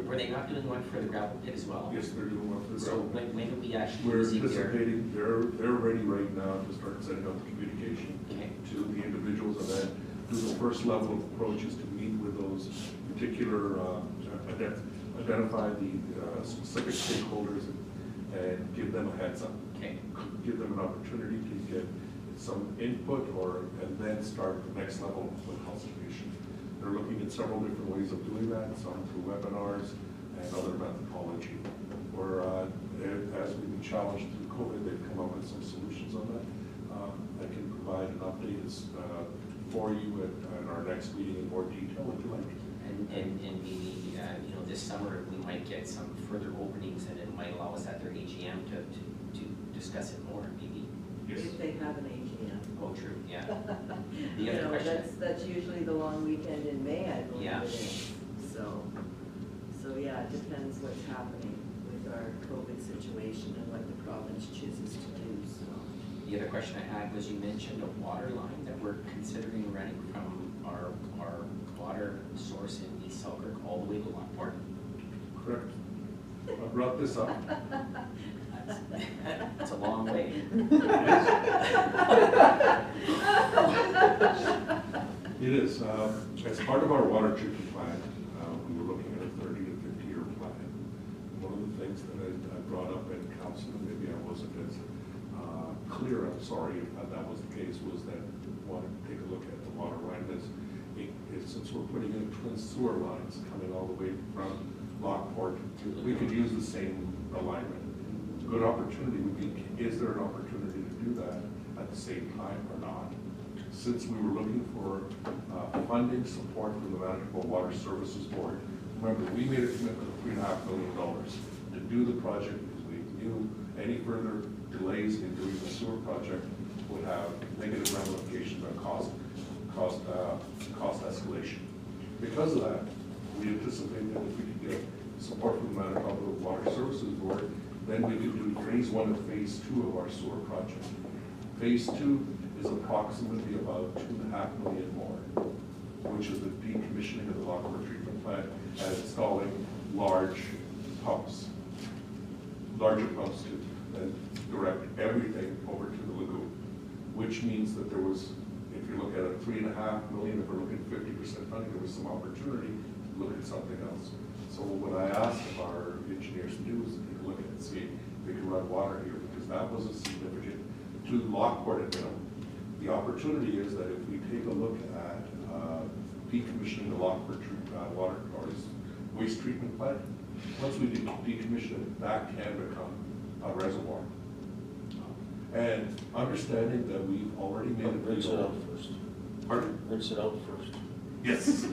G: Were they not doing one for the gravel pit as well?
A: yes, they're doing one for the
G: So
A: gravel.
G: when are we actually
A: We're
G: using their?
A: anticipating, they're ready right now to start setting up the communication
G: Okay.
A: to the individuals, and then do the first level of approaches to meet with those particular, identify the specific stakeholders and give them a heads up.
G: Okay.
A: Give them an opportunity to get some input and then start the next level of consultation. They're looking at several different ways of doing that, some through webinars and other methodology. Or as we've been challenged through COVID, they've come up with some solutions on that. I can provide an update for you at our next meeting in more detail if you like.
G: And maybe, this summer, we might get some further openings and it might allow us at their AGM to discuss it more, maybe.
A: Yes.
B: If they have an AGM.
G: Oh, true, yeah. The
B: You
G: other
B: know,
G: question.
B: that's usually the long weekend in May, I believe
G: Yeah.
B: it is. So yeah, it depends what's happening with our COVID situation and what the province chooses to do, so.
G: The other question I had was, you mentioned a water line that we're considering running from our water source in East Selkirk all the way to Lockport.
A: Correct. I brought this up.
G: That's a long way.
A: It is. As part of our water treatment plan, we were looking at a 30 to 50-year plan. One of the things that I brought up in council, and maybe I wasn't as clear, I'm sorry if that was the case, was that we wanted to take a look at the water line. Since we're putting in twin sewer lines coming all the way from Lockport, we could use the same alignment. Good opportunity would be, is there an opportunity to do that at the same time or not? Since we were looking for funding support from the Manitoba Water Services Board, remember, we made a commitment of $3.5 million to do the project because we knew any further delays in doing the sewer project would have negative ramifications on cost escalation. Because of that, we anticipate that if we could get support from the Manitoba Water Services Board, then we could do phase 1 and phase 2 of our sewer project. Phase 2 is approximately about $2.5 million more, which is the decommissioning of the Lockport treatment plant and installing larger pumps to then direct everything over to the lagoon. which means that there was, if you look at a $3.5 million, if we're looking at 50% funding, there was some opportunity to look at something else. So what I asked our engineers to do is to take a look at it and see if they could run water here, because that was a significant, to Lockport at minimum. The opportunity is that if we take a look at decommissioning the Lockport water or waste treatment plant, once we decommission it, that can become a reservoir. And understanding that we've already made a
E: Rinse it
A: deal.
E: out first.
A: Pardon?
E: Rinse it out first.
A: Yes.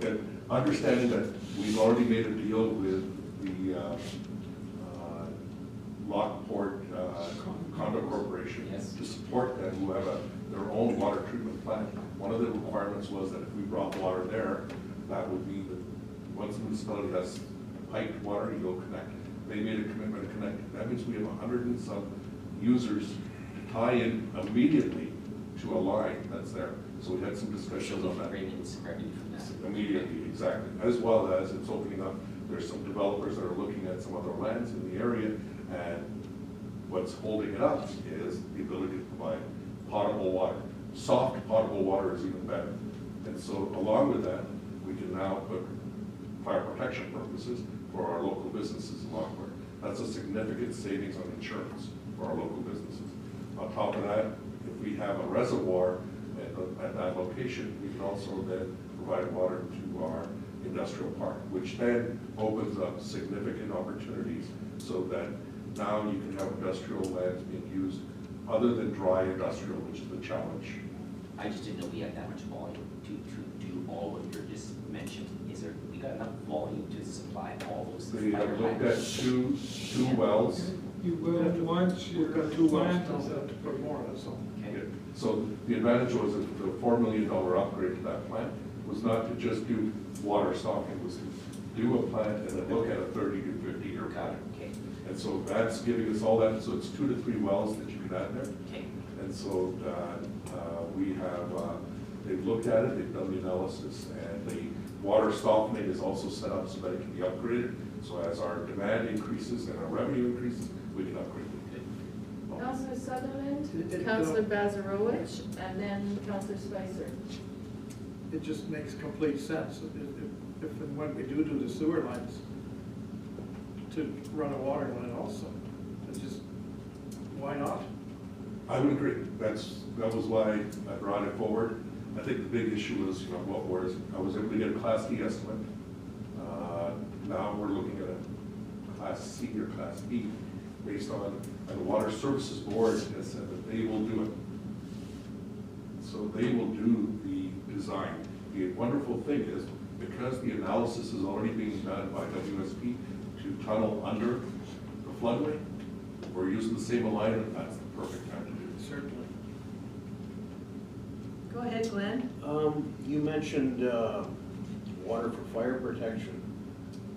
A: And understanding that we've already made a deal with the Lockport Condo Corporation
G: Yes.
A: to support them, who have their own water treatment plant. One of the requirements was that if we brought water there, that would mean that once the municipality has piped water, you go connect. They made a commitment to connect. That means we have 100 and some users to tie in immediately to a line that's there. So we had some discussions on that.
G: Agreements revenue from that.
A: Immediately, exactly. As well as it's opening up, there's some developers that are looking at some other lands in the area, and what's holding it up is the ability to provide potable water. Soft potable water is even better. And so along with that, we can now put fire protection purposes for our local businesses in Lockport. That's a significant savings on insurance for our local businesses. On top of that, if we have a reservoir at that location, we can also then provide water to our industrial park, which then opens up significant opportunities so that now you can have industrial lands being used other than dry industrial, which is the challenge.
G: I just didn't know we had that much volume to do all what you just mentioned. Is there, we got enough volume to supply all those?
A: They have
G: fire
A: looked at
G: hydrants?
A: two wells.
F: You will once
I: We've
F: your
I: got 2 wells
F: plant
I: now
F: is
I: that
F: up.
I: to put more on it, so.
G: Okay.
A: So the advantage was that the $4 million upgrade to that plant was not to just do water softening, it was to do a plant and then look at a 30 to 50-year
G: Got
A: plant.
G: it, okay,
A: And so that's giving us all that, so it's 2 to 3 wells that you can add there.
G: okay.
A: And so we have, they've looked at it, they've done the analysis, and the water softening is also set up so that it can be upgraded. So as our demand increases and our revenue increases, we can upgrade it.
C: Councillor Sutherland,
I: It-
C: Councillor Bazarowicz, and then Councillor Spicer.
I: It just makes complete sense. If and when we do the sewer lines, to run a water line also. It's just, why not?
A: I would agree. That was why I brought it forward. I think the big issue was, I was able to get a Class D estimate. Now we're looking at a Class C or Class B based on, and the Water Services Board has said that they will do it. So they will do the design. The wonderful thing is, because the analysis is already being done by WSP to tunnel under the floodway, we're using the same alignment, that's the perfect time to do it.
I: Certainly.
C: Go ahead, Glenn.
E: You mentioned water for fire protection.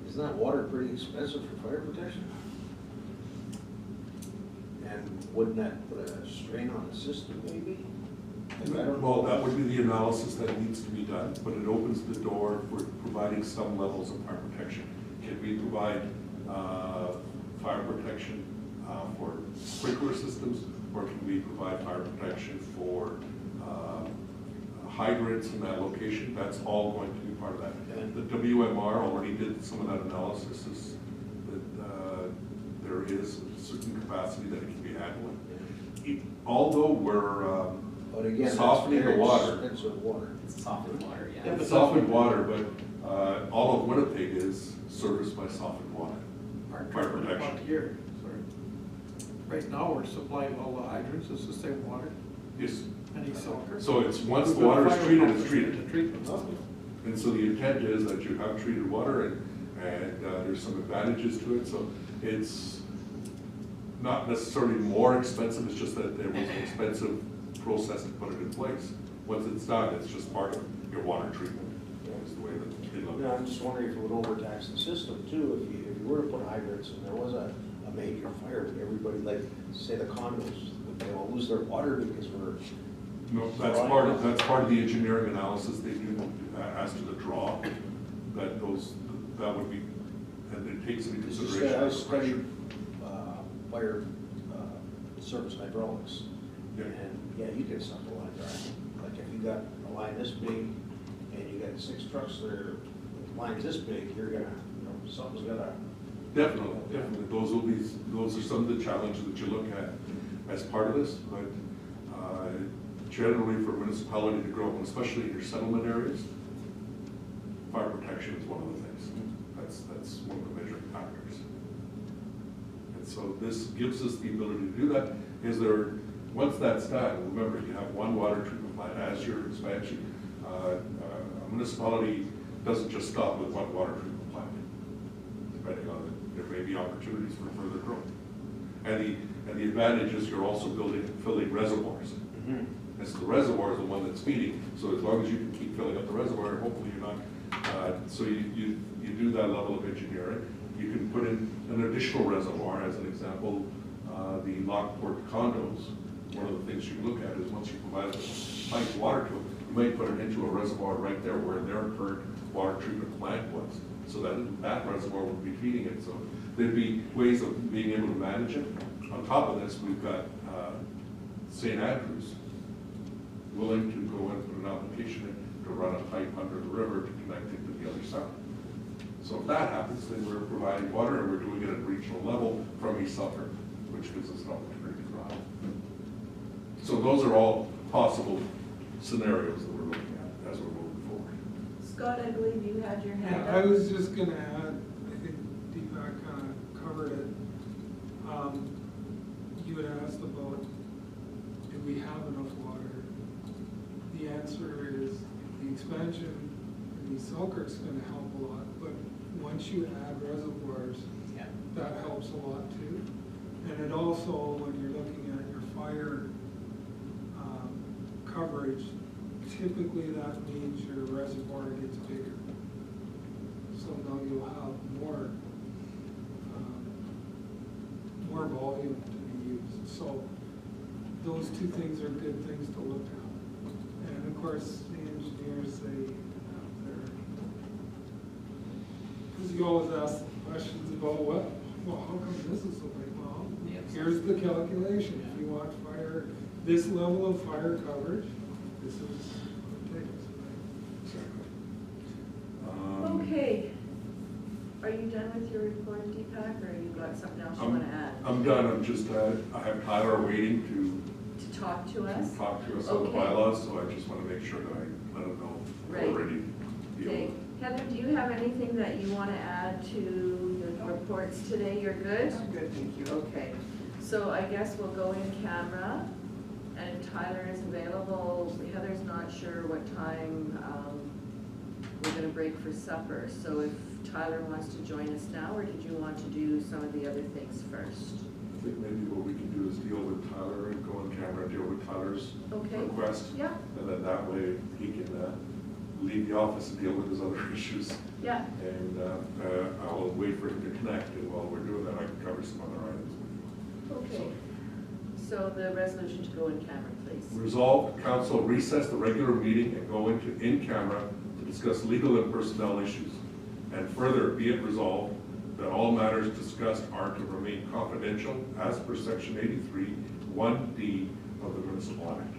E: Isn't that water pretty expensive for fire protection? And wouldn't that put a strain on the system maybe?
A: Well, that would be the analysis that needs to be done, but it opens the door for providing some levels of fire protection. Can we provide fire protection for sprinkler systems, or can we provide fire protection for hydrants in that location? That's all going to be part of that. And the WMR already did some of that analysis, is that there is a certain capacity that it can be handling. Although we're
E: But again, that's
A: softening the
E: very
A: water.
E: expensive water.
G: It's softened water, yeah.
I: Yeah, but
A: Softened water, but all of Winnipeg is serviced by softened water. Fire protection.
I: Here, sorry. Right now, we're supplying all the hydrants, it's the same water,
A: Yes.
I: any Selker.
A: So it's, once the
I: We've got
A: water is
I: fire
A: treated,
I: pumps
A: it's
I: to
A: treated.
I: the treatment.
A: And so the intent is that you have treated water, and there's some advantages to it. So it's not necessarily more expensive, it's just that there was an expensive process to put it in place. Once it's done, it's just part of your water treatment, is the way that they look
E: No,
A: at
E: I'm
A: it.
E: just wondering if it would overtax the system too, if you were to put hydrants and there was a major fire, would everybody, like, say the condos, would they all lose their water because we're,
A: No, that's part of the engineering analysis they do as to the draw, that would be, and it takes into consideration
E: I
A: the
E: studied
A: pressure.
E: fire service hydraulics. And, yeah, you can stop the line dry. Like if you got a line this big and you got 6 trucks that are, lines this big, you're gonna, something's gonna.
A: Definitely, those are some of the challenges that you look at as part of this, but generally for municipality to grow, and especially in your settlement areas, fire protection is one of the things. That's one of the measuring factors. And so this gives us the ability to do that. Once that's done, remember you have one water treatment plant as your expansion. A municipality doesn't just stop with one water treatment plant. Depending on it, there may be opportunities for further growth. And the advantage is you're also filling reservoirs. And so the reservoir is the one that's feeding, so as long as you can keep filling up the reservoir, hopefully you're not, so you do that level of engineering. You can put in an additional reservoir, as an example, the Lockport condos. One of the things you look at is once you provide piped water to them, you might put it into a reservoir right there where their current water treatment plant was, so that reservoir would be feeding it. So there'd be ways of being able to manage it. On top of this, we've got St. Andrews willing to go and put an application in to run a pipe under the river to connect it to the other side. So if that happens, then we're providing water and we're doing it at regional level from East Suffolk, which gives us an opportunity to grow. So those are all possible scenarios that we're looking at as we're moving forward.
C: Scott, I believe you had your hand
F: Yeah,
C: up.
F: I was just gonna add, I think Deepak kind of covered it. You had asked about, do we have enough water? The answer is the expansion in the Selkirk's gonna help a lot, but once you add reservoirs, that helps a lot too. And it also, when you're looking at your fire coverage, typically that means your reservoir gets bigger. So now you'll have more volume to be used. So those two things are good things to look at. And of course, the engineers, because you always ask questions about well, how come this is so big? Well, here's the calculation. If you want this level of fire coverage, this is what it takes.
A: Exactly.
C: Okay. Are you done with your report, Deepak, or you got something else you want to add?
A: I'm done. I'm just, I have Tyler waiting
C: To talk to us?
A: talk to us on the
C: Okay.
A: bylaws, so I just want to make sure that I let him know
C: Right.
A: we're ready to deal
C: Okay.
A: with it.
C: Heather, do you have anything that you want to add to the reports today? You're good?
B: I'm good, thank you.
C: Okay. So I guess we'll go in camera, and if Tyler is available, Heather's not sure what time we're gonna break for supper. So if Tyler wants to join us now, or did you want to do some of the other things first?
A: I think maybe what we can do is deal with Tyler and go on camera and deal with Tyler's
C: Okay.
A: request.
C: Yeah,
A: And then that way he can leave the office and deal with his other issues.
C: yeah.
A: And I'll wait for him to connect, and while we're doing that, I can cover some other items with you.
C: Okay. So the resolution to go in camera, please.
A: Resolve, council recess the regular meeting and go into in-camera to discuss legal and personnel issues. And further, be it resolved that all matters discussed are to remain confidential as per section 83, 1D of the Municipal Act.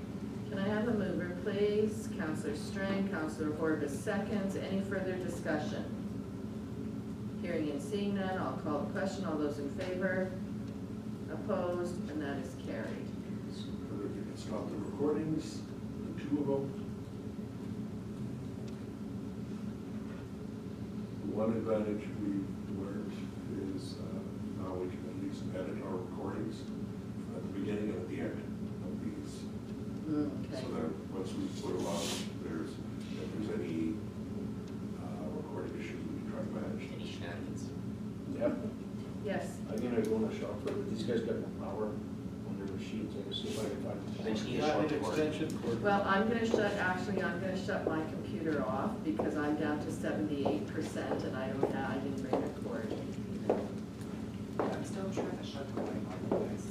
C: Can I have a mover, please? Councillor Strang, Councillor Horbis seconds. Any further discussion? Hearing and seeing none, I'll call the question. All those in favor? Opposed? And that is carried.
A: So further, if you can stop the recordings, the two of them. One advantage we've learned is now we can at least edit our recordings at the beginning and at the end of these.
C: Okay.
A: So that once we put them on, if there's any recording issues, we can try to manage.
G: Any shenanigans?
E: Yep.
C: Yes.
E: I'm gonna go in the shop for, these guys got power on their machines, I can see if I can find.
G: Then you need a
I: Yeah,
G: short
I: an
G: cord.
I: extension cord.
C: Well, I'm gonna shut my computer off because I'm down to 78% and I didn't bring a cord.
B: I'm still trying to shut the light on, guys.